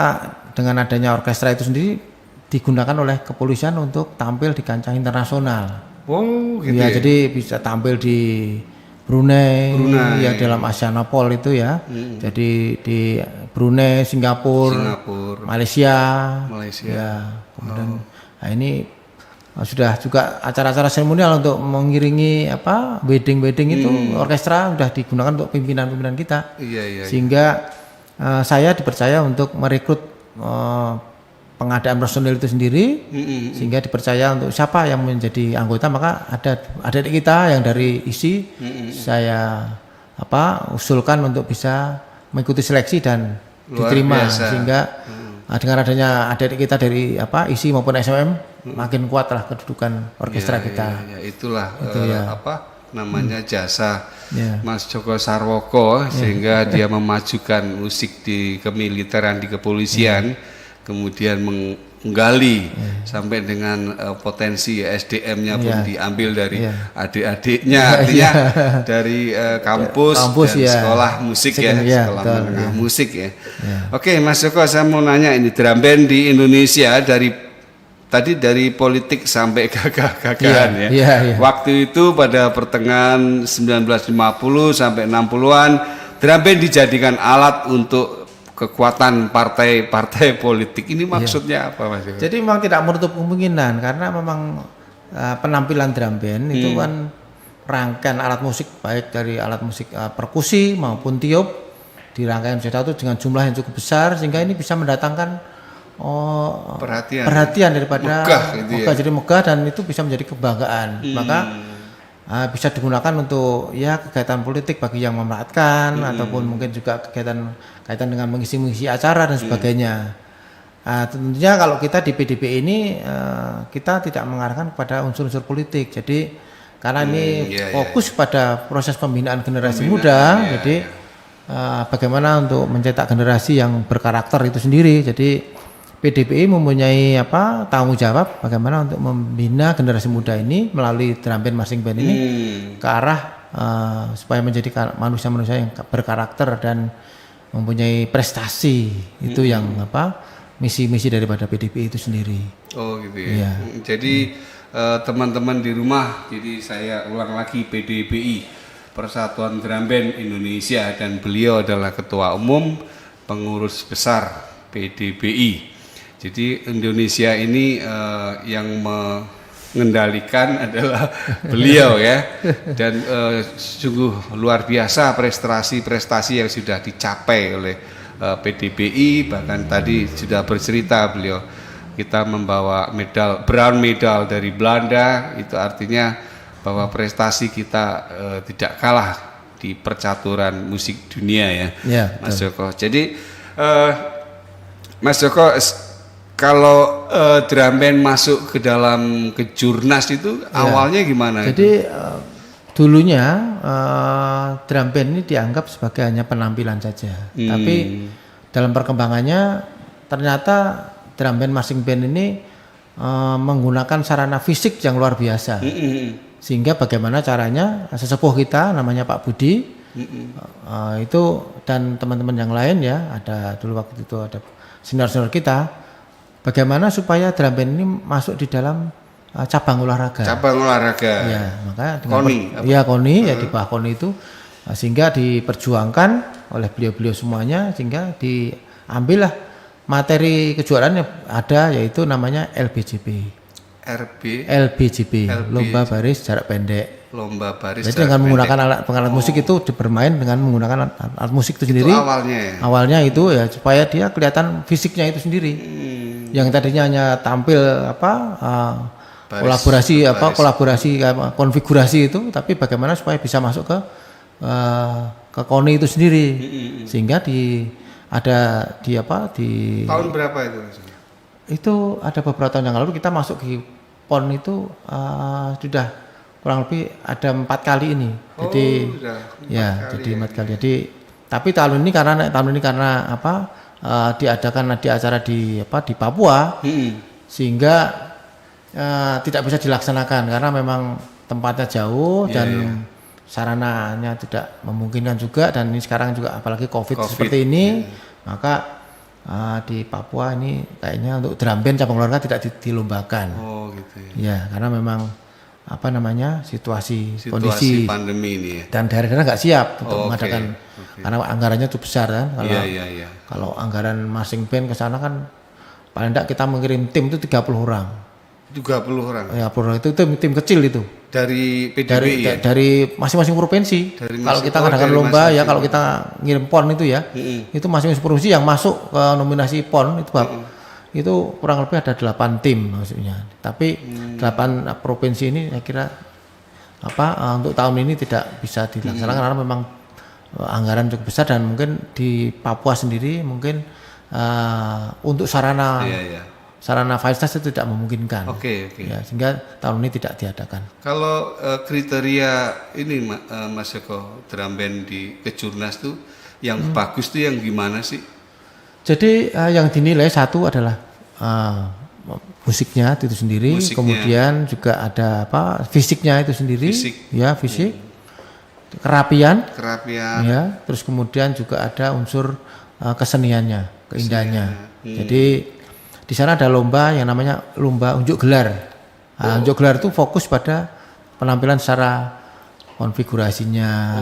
dengan adanya orkestra itu sendiri digunakan oleh kepolisian untuk tampil di kancah internasional. Oh, gitu Ya, ya. jadi bisa tampil di Brunei, ya dalam Asianapol itu ya. Jadi di Brunei, Singapura, Malaysia. Ya, kemudian nah ini sudah juga acara-acara seremonial untuk mengiringi wedding itu orkestra sudah digunakan untuk pimpinan-pimpinan kita. Iya. Sehingga saya dipercaya untuk merekrut pengadaan personil itu sendiri, sehingga dipercaya untuk siapa yang menjadi anggota, maka ada adik kita yang dari ISI saya usulkan untuk bisa mengikuti seleksi dan diterima, sehingga dengan adanya adik kita dari ISI maupun SMM makin kuatlah kedudukan orkestra kita. Ya, itulah Itu namanya jasa Ya. Mas Joko Sarwoko sehingga dia memajukan musik di kemiliteran, di kepolisian, kemudian menggali sampai dengan potensi SDM-nya pun diambil dari adik-adiknya, artinya dari kampus dan sekolah musik sekolah menengah musik ya. Oke, Mas Joko, saya mau nanya ini drum band di Indonesia dari politik sampai gagah-gagahan ya. Waktu itu pada pertengahan 1950 sampai 60-an drum band dijadikan alat untuk kekuatan partai-partai politik. Ini maksudnya apa, Mas? Jadi memang tidak menutup kemungkinan karena memang penampilan drum band itu kan rangkaian alat musik, baik dari alat musik perkusi maupun tiup dirangkaian menjadi satu dengan jumlah yang cukup besar, sehingga ini bisa mendatangkan perhatian daripada megah, jadi megah, dan itu bisa menjadi kebanggaan. Maka bisa digunakan untuk kegiatan politik bagi yang memanfaatkan, ataupun mungkin juga kegiatan kaitan dengan mengisi acara dan sebagainya. Tentunya kalau kita di PDB ini kita tidak mengarahkan kepada unsur-unsur politik. Jadi karena ini fokus pada proses pembinaan generasi muda, jadi bagaimana untuk mencetak generasi yang berkarakter itu sendiri. Jadi PDPI mempunyai tanggung jawab bagaimana untuk membina generasi muda ini melalui drum band marching band ini ke arah supaya menjadi manusia-manusia yang berkarakter dan mempunyai prestasi. Itu yang misi-misi daripada PDPI itu sendiri. Oh gitu ya. Jadi teman-teman di rumah, jadi saya ulang lagi, PDPI Persatuan Drum Band Indonesia, dan beliau adalah ketua umum pengurus besar PDPI. Jadi Indonesia ini yang mengendalikan adalah beliau ya, dan sungguh luar biasa prestasi-prestasi yang sudah dicapai oleh PDPI. Bahkan tadi sudah bercerita beliau, kita membawa brown medal dari Belanda, itu artinya bahwa prestasi kita tidak kalah di percaturan musik dunia ya, Mas Joko. Jadi Mas Joko, kalau drum band masuk ke dalam kejurnas itu awalnya gimana? Jadi dulunya drum band ini dianggap sebagai hanya penampilan saja. Tapi dalam perkembangannya ternyata drum band marching band ini menggunakan sarana fisik yang luar biasa. Sehingga bagaimana caranya sesepuh kita namanya Pak Budi itu dan teman-teman yang lain ya, ada dulu waktu itu ada senior-senior kita, bagaimana supaya drum band ini masuk di dalam cabang olahraga. Ya, maka dengan KONI ya, di bawah KONI itu sehingga diperjuangkan oleh beliau-beliau semuanya, sehingga diambillah materi kejuaraan yang ada, yaitu namanya LBJP. LBJP, lomba baris jarak pendek. Lomba baris. Jadi dengan menggunakan alat musik itu bermain dengan menggunakan alat musik itu sendiri. Awalnya itu ya supaya dia kelihatan fisiknya itu sendiri. Yang tadinya hanya tampil kolaborasi konfigurasi itu, tapi bagaimana supaya bisa masuk ke ke KONI itu sendiri. Sehingga Tahun berapa itu? itu ada beberapa tahun yang lalu kita masuk di PON itu sudah kurang lebih ada 4 kali ini. Jadi jadi 4 kali. Jadi tapi tahun ini karena diadakan di acara di Papua sehingga tidak bisa dilaksanakan karena memang tempatnya jauh dan sarananya tidak memungkinkan juga, dan ini sekarang juga apalagi COVID seperti ini, maka di Papua ini kayaknya untuk drum band cabang olahraga tidak dilombakan. Oh gitu ya. Ya, karena memang situasi kondisi pandemi ini ya. Dan daerah-daerah nggak siap untuk mengadakan karena anggarannya cukup besar kan. Kalau anggaran marching band ke sana kan paling tidak kita mengirim tim itu 30 orang. 30 orang. Ya, itu tim kecil itu. Dari PDBI dari masing-masing provinsi. Kalau kita ngadakan lomba ya, kalau kita ngirim PON itu ya, itu masing-masing provinsi yang masuk ke nominasi PON itu kurang lebih ada 8 tim maksudnya. Tapi 8 provinsi ini saya kira untuk tahun ini tidak bisa dilaksanakan karena memang anggaran cukup besar, dan mungkin di Papua sendiri mungkin untuk sarana fasilitas itu tidak memungkinkan. Ya, sehingga tahun ini tidak diadakan. Kalau kriteria ini Mas Joko, drum band di Kejurnas tuh yang bagus tuh yang gimana sih? Jadi yang dinilai satu adalah musiknya itu sendiri, kemudian juga ada fisiknya itu sendiri, fisik, kerapian, ya, terus kemudian juga ada unsur keseniannya, keindahannya. Jadi di sana ada lomba yang namanya lomba unjuk gelar. Unjuk gelar itu fokus pada penampilan secara konfigurasinya.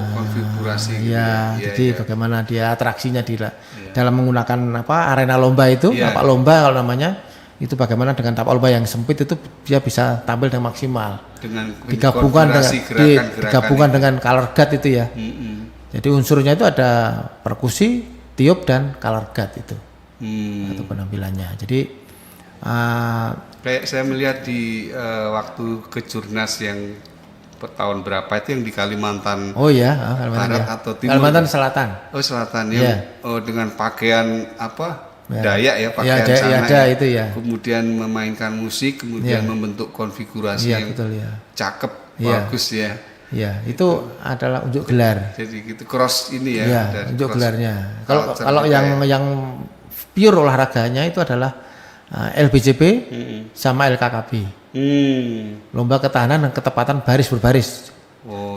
Jadi bagaimana dia atraksinya dalam menggunakan arena lomba itu, tapak lomba kalau namanya, itu bagaimana dengan tapak lomba yang sempit itu dia bisa tampil dengan maksimal. Digabungkan dengan color guard itu ya. Jadi unsurnya itu ada perkusi, tiup, dan color guard itu. Atau penampilannya. Jadi kayak saya melihat di waktu Kejurnas yang tahun berapa itu yang di Kalimantan. Kalimantan Barat atau Timur. Kalimantan Selatan. Selatan ya. Dengan pakaian Dayak ya, pakaian sana. Itu ya. Kemudian memainkan musik, kemudian membentuk konfigurasi yang cakep, bagus ya. Ya, itu adalah unjuk gelar. Jadi gitu cross ini ya. Unjuk gelarnya. Kalau yang pure olahraganya itu adalah LBJP sama LKKB. Lomba ketahanan dan ketepatan baris berbaris.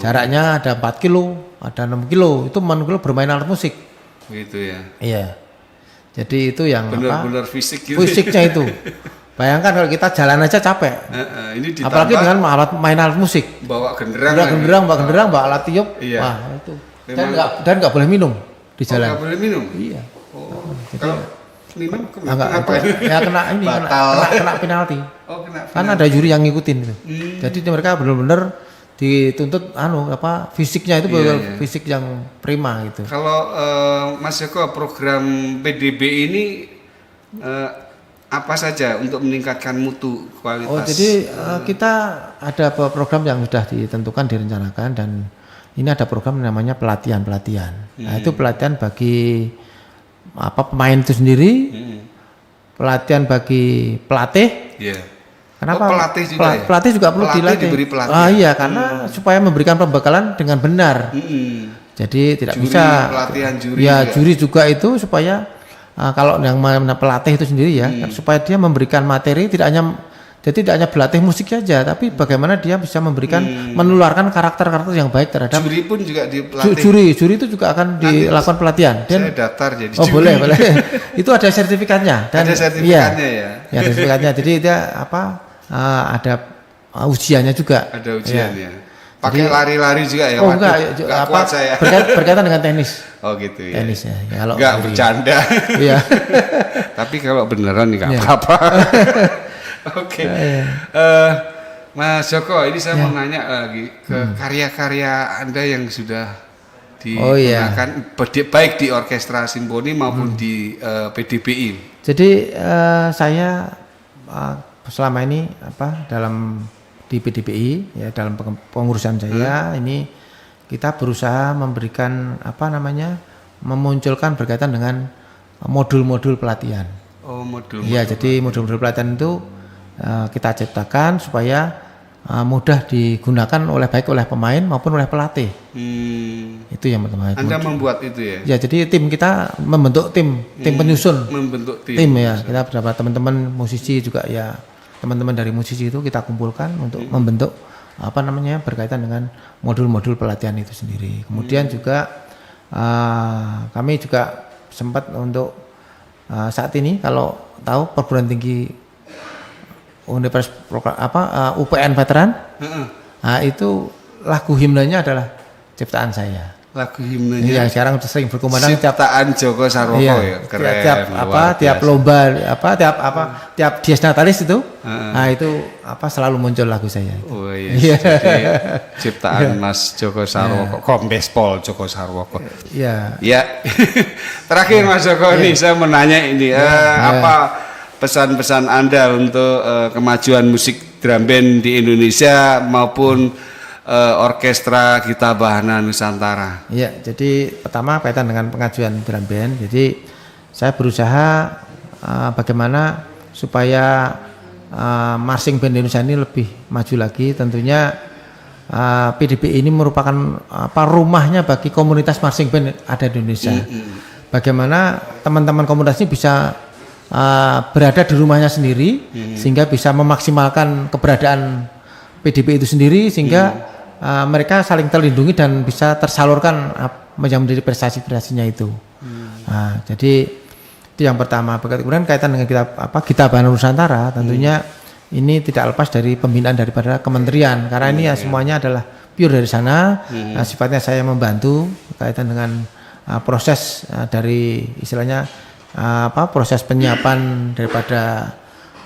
Jaraknya ada 4 kilo, ada 6 kilo. Itu 6 kilo bermain alat musik. Gitu ya. Iya. Jadi itu yang benar-benar fisik gitu. Fisiknya itu. Bayangkan kalau kita jalan aja capek. Ini apalagi dengan main alat musik. Bawa genderang, bawa alat tiup. Wah, itu. Dan nggak boleh minum di jalan. Nggak boleh minum. Iya. Kalau minum kena penalti. Kan ada juri yang ngikutin gitu. Jadi mereka benar-benar dituntut fisiknya itu fisik yang prima gitu. Kalau Mas Joko, program PDB ini apa saja untuk meningkatkan mutu kualitas? Jadi kita ada program yang sudah ditentukan, direncanakan, dan ini ada program namanya pelatihan. Nah, itu pelatihan bagi pemain itu sendiri, pelatihan bagi pelatih. Kenapa? Pelatih juga perlu dilatih. Karena supaya memberikan pembekalan dengan benar. Jadi tidak bisa. Pelatihan juri. Juri juga itu supaya kalau yang pelatih itu sendiri supaya dia memberikan materi tidak hanya berlatih musik saja, tapi bagaimana dia bisa memberikan menularkan karakter-karakter yang baik terhadap. Juri pun juga dipelatih. Juri itu juga akan dilakukan pelatihan. Saya daftar jadi juri. Boleh. Itu ada sertifikatnya. Ada sertifikatnya ya. Ya, ada sertifikatnya. Jadi dia ada ujiannya juga. Ada ujiannya. Pakai lari-lari juga ya? Enggak kuat saya. Berkaitan dengan tenis. Gitu ya. Tenis ya. Kalau enggak bercanda. Iya. Tapi kalau beneran nih enggak apa-apa. Mas Joko, ini saya mau nanya lagi ke karya-karya Anda yang sudah digunakan baik di orkestra simfoni maupun di PDBI. Jadi saya selama ini dalam di PDBI dalam pengurusan saya ini kita berusaha memberikan memunculkan berkaitan dengan modul-modul pelatihan. Oh, modul. Iya, jadi modul-modul pelatihan itu kita ciptakan supaya mudah digunakan baik oleh pemain maupun oleh pelatih. Itu yang pertama. Anda membuat itu ya? Ya, jadi tim kita membentuk tim penyusun. Membentuk Tim ya, kita beberapa teman-teman musisi juga ya, teman-teman dari musisi itu kita kumpulkan untuk membentuk berkaitan dengan modul-modul pelatihan itu sendiri. Kemudian juga kami juga sempat untuk saat ini kalau tahu perguruan tinggi Universitas UPN Veteran, itu lagu himnenya adalah ciptaan saya. Lagu himnenya. Yang sekarang sering berkumandang ciptaan Joko Sarwoko ya, keren. Tiap lomba tiap Dies Natalis itu, itu selalu muncul lagu saya. Oh iya. Jadi ciptaan Mas Joko Sarwoko, Kombes Pol Joko Sarwoko. Iya. Ya. Terakhir Mas Joko nih saya menanya ini apa pesan-pesan Anda untuk kemajuan musik drum band di Indonesia maupun orkestra Gita Bahana Nusantara? Iya, jadi pertama kaitan dengan pengajuan drum band. Jadi saya berusaha bagaimana supaya marching band Indonesia ini lebih maju lagi. Tentunya PDB ini merupakan rumahnya bagi komunitas marching band ada di Indonesia. Bagaimana teman-teman komunitas ini bisa berada di rumahnya sendiri sehingga bisa memaksimalkan keberadaan PDB itu sendiri sehingga mereka saling terlindungi dan bisa tersalurkan menjadi prestasi-prestasinya itu. Jadi itu yang pertama. Kemudian kaitan dengan Gita Bahana Nusantara, tentunya ini tidak lepas dari pembinaan daripada kementerian karena ini semuanya adalah pure dari sana. Sifatnya saya membantu kaitan dengan proses dari istilahnya proses penyiapan daripada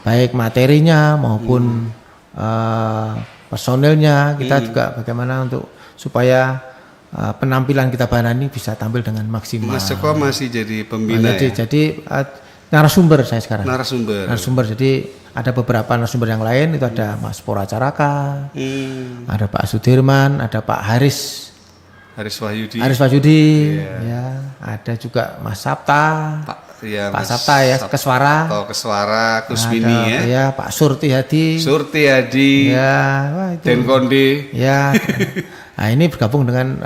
baik materinya maupun personilnya. Kita juga bagaimana untuk supaya penampilan Gita Bahana ini bisa tampil dengan maksimal. Mas Joko masih jadi pembina jadi narasumber saya sekarang. Narasumber. Jadi ada beberapa narasumber yang lain itu ada Mas Pora Caraka, ada Pak Sudirman, ada Pak Haris Wahyudi, ya, ada juga Mas Sapta. Pak Sapta ya, Keswara, Kusmini ya. Pak Surti Hadi. Ya, Den Konde. Ya. Nah, ini bergabung dengan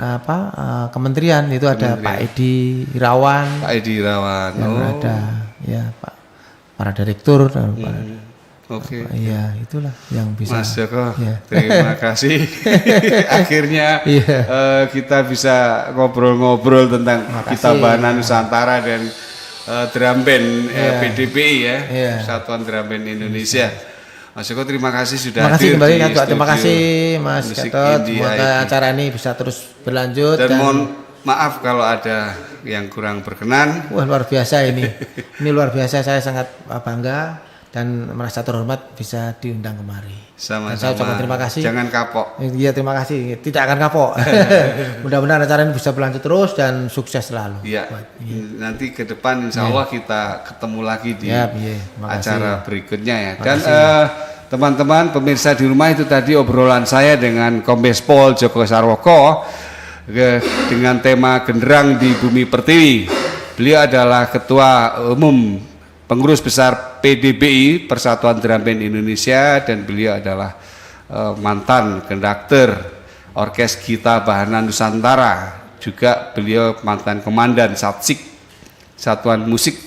kementerian itu ada Pak Edi Irawan. Ada ya para direktur dan Oke. Iya, itulah yang bisa. Mas Joko, terima kasih. Akhirnya kita bisa ngobrol-ngobrol tentang Gita Bahana Nusantara dan drum band PDBI ya, Persatuan Drum Band Indonesia. Mas Joko, terima kasih sudah hadir kembali, di studio. Terima kasih Mas Gatot. Semoga acara ini bisa terus berlanjut. Dan mohon maaf kalau ada yang kurang berkenan. Wah, luar biasa ini. Ini luar biasa, saya sangat bangga dan merasa terhormat bisa diundang kemari. Sama-sama. Saya ucapkan terima kasih. Jangan kapok. Iya, terima kasih. Tidak akan kapok. Mudah-mudahan acara ini bisa berlanjut terus dan sukses selalu. Iya. Nanti ke depan insya Allah kita ketemu lagi di acara berikutnya ya. Dan teman-teman pemirsa di rumah, itu tadi obrolan saya dengan Kombes Pol Joko Sarwoko dengan tema Genderang di Bumi Pertiwi. Beliau adalah Ketua Umum Pengurus Besar PDBI Persatuan Drum Band Indonesia dan beliau adalah mantan konduktor Orkes Gita Bahana Nusantara, juga beliau mantan komandan Satsik Satuan Musik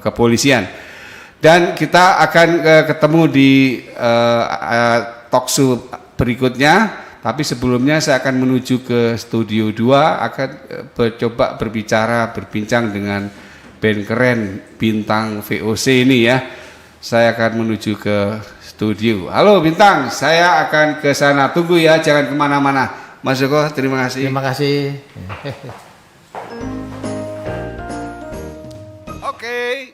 Kepolisian. Dan kita akan ketemu di talkshow berikutnya, tapi sebelumnya saya akan menuju ke studio 2 akan coba berbincang dengan band keren Bintang VOC ini ya. Saya akan menuju ke studio. Halo Bintang, saya akan ke sana. Tunggu ya, jangan kemana-mana. Mas Joko, terima kasih. Terima kasih. Oke.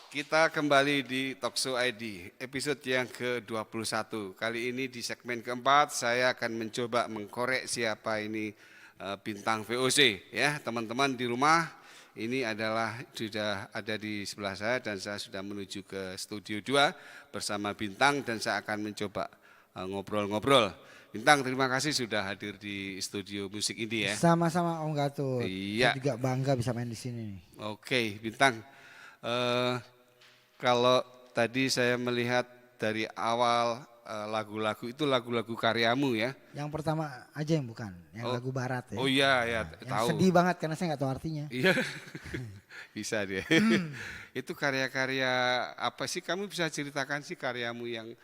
Kita kembali di Talkshow ID, episode yang ke-21. Kali ini di segmen keempat, saya akan mencoba mengkorek siapa ini Bintang VOC ya, teman-teman di rumah. Ini adalah sudah ada di sebelah saya dan saya sudah menuju ke studio 2 bersama Bintang dan saya akan mencoba ngobrol-ngobrol. Bintang, terima kasih sudah hadir di studio musik ini ya. Sama-sama Om Gatut. Iya. Saya juga bangga bisa main di sini nih. Oke, Bintang. Kalau tadi saya melihat dari awal lagu-lagu itu lagu-lagu karyamu ya. Yang pertama aja yang bukan, yang lagu barat ya. Oh iya, ya Yang tahu. sedih banget karena saya nggak tahu artinya. Iya, bisa dia. Itu karya-karya apa sih? Kamu bisa ceritakan sih karyamu yang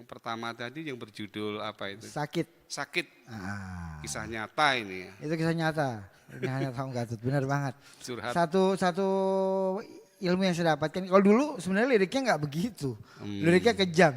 pertama tadi yang berjudul apa itu? Sakit. Sakit. Ah, Kisah nyata ini ya. itu kisah nyata. Ini hanya Om Gatut, benar banget. Curhat. Satu ilmu yang saya dapatkan. Kalau dulu sebenarnya liriknya nggak begitu. Liriknya kejam.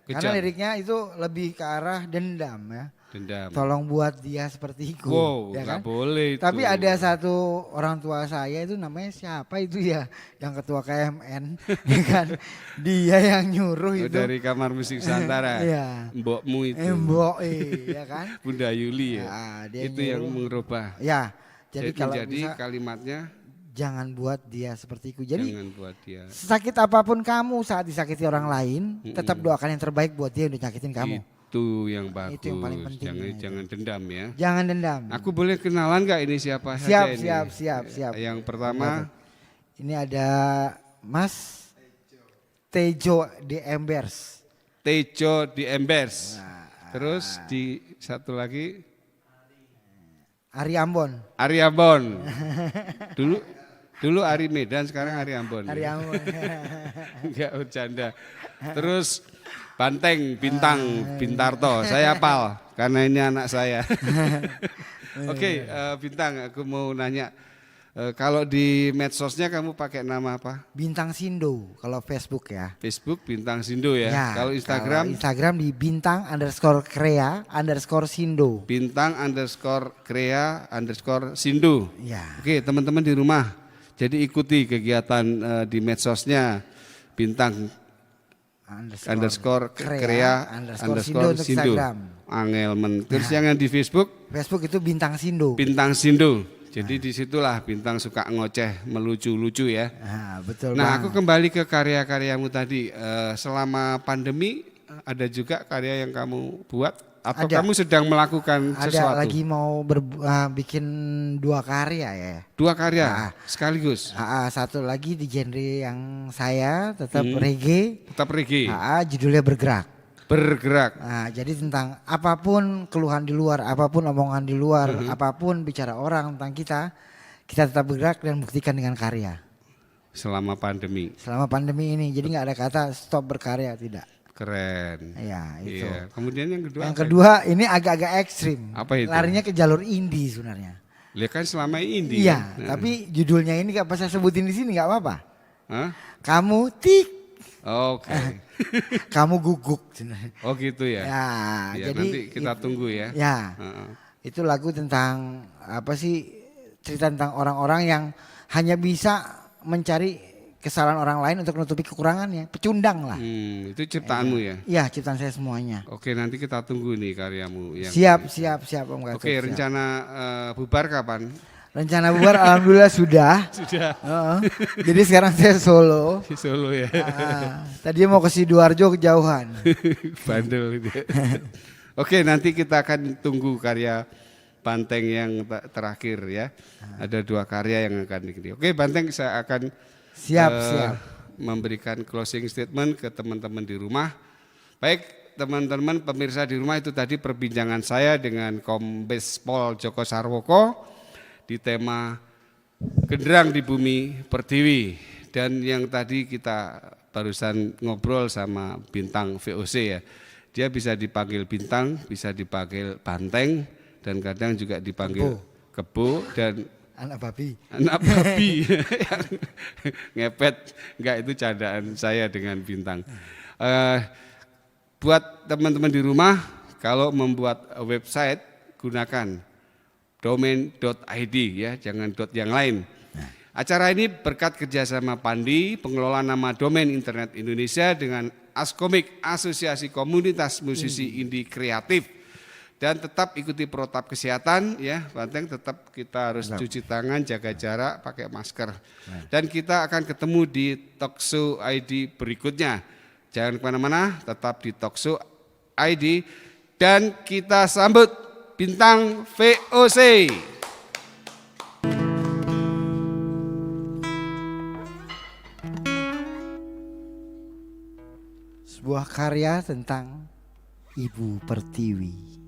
Karena Kejam. liriknya itu lebih ke arah dendam ya. Dendam. Tolong buat dia sepertiku. Wow, ya nggak kan? boleh itu. Tapi ada satu orang tua saya itu namanya siapa itu ya, yang ketua KMN, ya kan? Dia yang nyuruh Oh, itu. dari Kamar Musik Nusantara. Iya. Mbokmu itu. Mbok, ya kan? Bunda Yuli ya. Ya, dia itu yang nyuruh. merubah. Ya, jadi kalau bisa kalimatnya jangan buat dia sepertiku. Jadi jangan buat dia. sakit apapun kamu saat disakiti orang lain, tetap doakan yang terbaik buat dia yang udah nyakitin kamu. Itu yang bagus. Itu yang paling penting. Jangan dendam ya. Jangan dendam. Aku boleh kenalan nggak ini siapa Siap, saja ini? siap. Yang pertama Ini ada Mas Tejo di Embers. Tejo di Embers. Terus di satu lagi Ari Ambon. Ari Ambon. Dulu Ari Medan, sekarang Ari Ambon. Ari ya? Ambon. Enggak bercanda. Terus Banteng, Bintang, Bintarto. Saya hafal karena ini anak saya. Oke, Bintang, aku mau nanya. Kalau di medsosnya kamu pakai nama apa? Bintang Sindo kalau Facebook ya. Facebook Bintang Sindo ya. Kalau Instagram? Instagram di bintang_krea_sindo. Bintang_krea_sindo. Ya. Oke, teman-teman di rumah. Jadi ikuti kegiatan di medsosnya Bintang _krea_sindo untuk Instagram. Angel men. Terus yang di Facebook? Facebook itu Bintang Sindo. Bintang Sindo. Jadi disitulah Bintang suka ngoceh, melucu-lucu ya. Nah, betul Nah, banget. aku kembali ke karya-karyamu tadi. Selama pandemi ada juga karya yang kamu buat atau Ada. kamu sedang melakukan Ada sesuatu? lagi mau bikin 2 karya ya. 2 karya sekaligus. Satu lagi di genre yang saya tetap reggae. Tetap reggae. Judulnya Bergerak. Bergerak. Nah, jadi tentang apapun keluhan di luar, apapun omongan di luar, apapun bicara orang tentang kita tetap bergerak dan buktikan dengan karya. Selama pandemi. Selama pandemi ini, jadi nggak ada kata stop berkarya, tidak. Keren. Ya, itu. Iya. Kemudian yang kedua. Yang apa? kedua ini agak-agak ekstrim. Apa itu? Larinya ke jalur indie sebenarnya. Lihat kan selama ini. Iya, kan? tapi judulnya ini nggak pas saya sebutin di sini nggak apa-apa. Hah? Kamu tik, Oke. kamu guguk. Oh gitu ya. Ya, Ya, jadi nanti kita tunggu ya. Ya, Heeh. itu lagu tentang apa sih? Cerita tentang orang-orang yang hanya bisa mencari kesalahan orang lain untuk menutupi kekurangannya, pecundang lah. Itu ciptaanmu ya. Iya, ciptaan saya semuanya. Oke, nanti kita tunggu nih karyamu yang. Siap Om Gatut. Oke, siap. rencana bubar kapan? Rencana bubar alhamdulillah sudah. Sudah. Heeh. Jadi sekarang saya solo. Di Solo ya. Tadi mau ke Sidoarjo kejauhan. Bandel itu. Oke, nanti kita akan tunggu karya Banteng yang terakhir ya. Ada 2 karya yang akan dikirim. Oke, Banteng saya akan Siap. memberikan closing statement ke teman-teman di rumah. Baik, teman-teman pemirsa di rumah, itu tadi perbincangan saya dengan Kombes Pol Joko Sarwoko di tema Genderang di Bumi Pertiwi. Dan yang tadi kita barusan ngobrol sama Bintang VOC ya. Dia bisa dipanggil Bintang, bisa dipanggil Banteng, dan kadang juga dipanggil Kebo dan Anak babi. anak babi yang ngepet. Enggak, itu candaan saya dengan Bintang. Buat teman-teman di rumah, kalau membuat website gunakan domain.id ya, jangan yang lain. Acara ini berkat kerjasama Pandi, pengelola nama domain internet Indonesia, dengan Askomik, Asosiasi Komunitas Musisi Indie Kreatif. Dan tetap ikuti protap kesehatan ya, Banteng, tetap kita harus cuci tangan, jaga jarak, pakai masker. Dan kita akan ketemu di Talkshow ID berikutnya. Jangan kemana-mana, tetap di Talkshow ID Dan kita sambut bintang VOC. Sebuah karya tentang Ibu Pertiwi.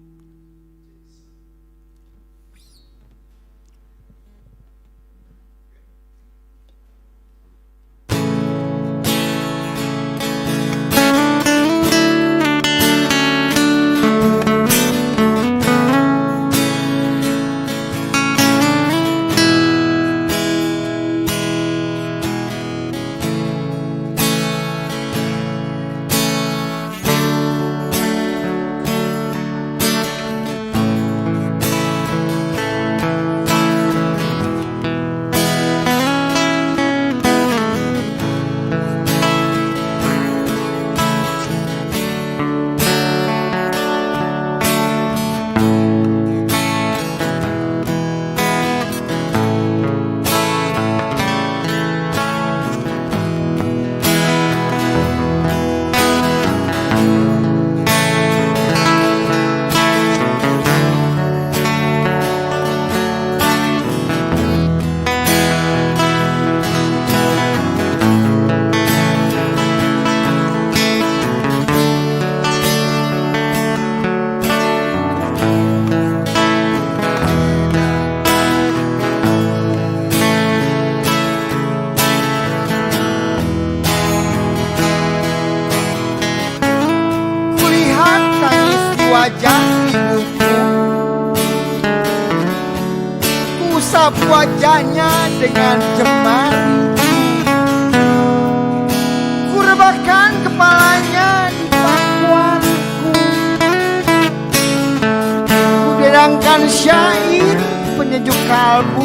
Wajah ibuku, usap wajahnya dengan jemari, kurebahkan kepalanya di pangkuanku, kudedangkan syair penyejuk kalbu,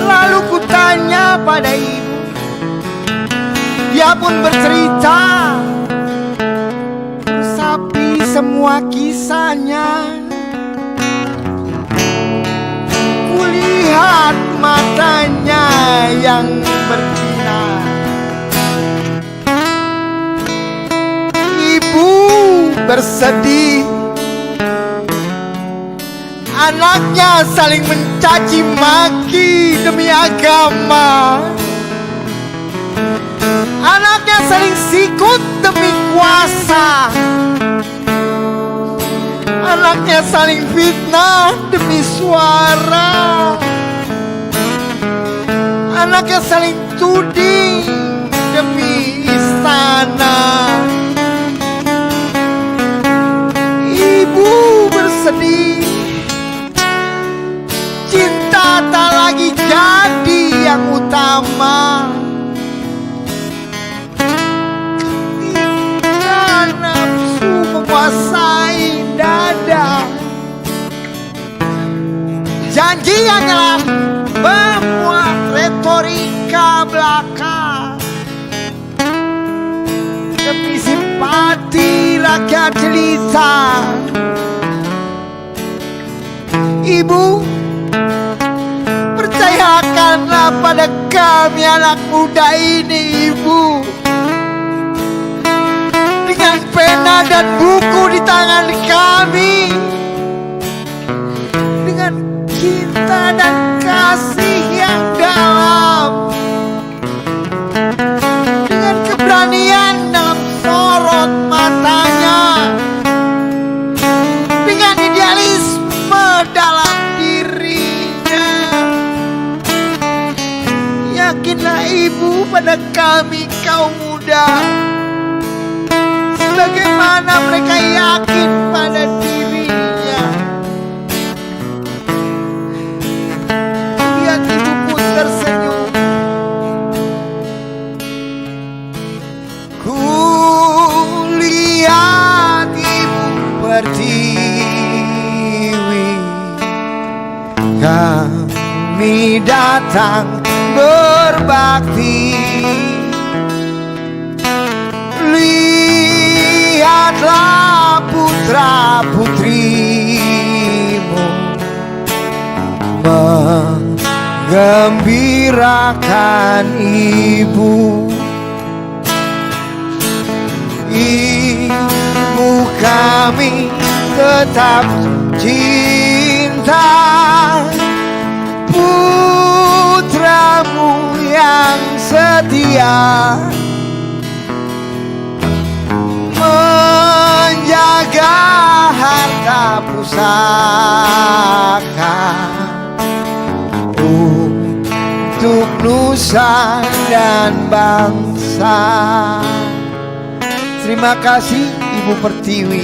lalu kutanya pada ibu, dia pun bercerita semua kisahnya. Kulihat matanya yang berbinar, ibu bersedih, anaknya saling mencaci maki demi agama, anaknya saling sikut demi kuasa, anaknya saling fitnah demi suara, anaknya saling tuding demi istana. Ibu bersedih, cinta tak lagi jadi yang utama, ketika nafsu menguasai dada, janji hanyalah memuat retorika belaka demi simpati rakyat jelita. Ibu, percayakanlah pada kami anak muda ini, Ibu. Dengan pena dan buku di tangan kami, dengan cinta dan kasih yang dalam, dengan keberanian dalam sorot matanya, dengan idealisme dalam dirinya. Yakinlah Ibu pada kami kaum muda, bagaimana mereka yakin pada dirinya. Lihat ibu pun tersenyum. Ku lihat ibu pertiwi, kami datang berbakti. Lihatlah putra putrimu menggembirakan ibu. dirimu kami tetap cinta, putramu yang setia menjaga harta pusaka untuk nusa dan bangsa. Terima kasih Ibu Pertiwi.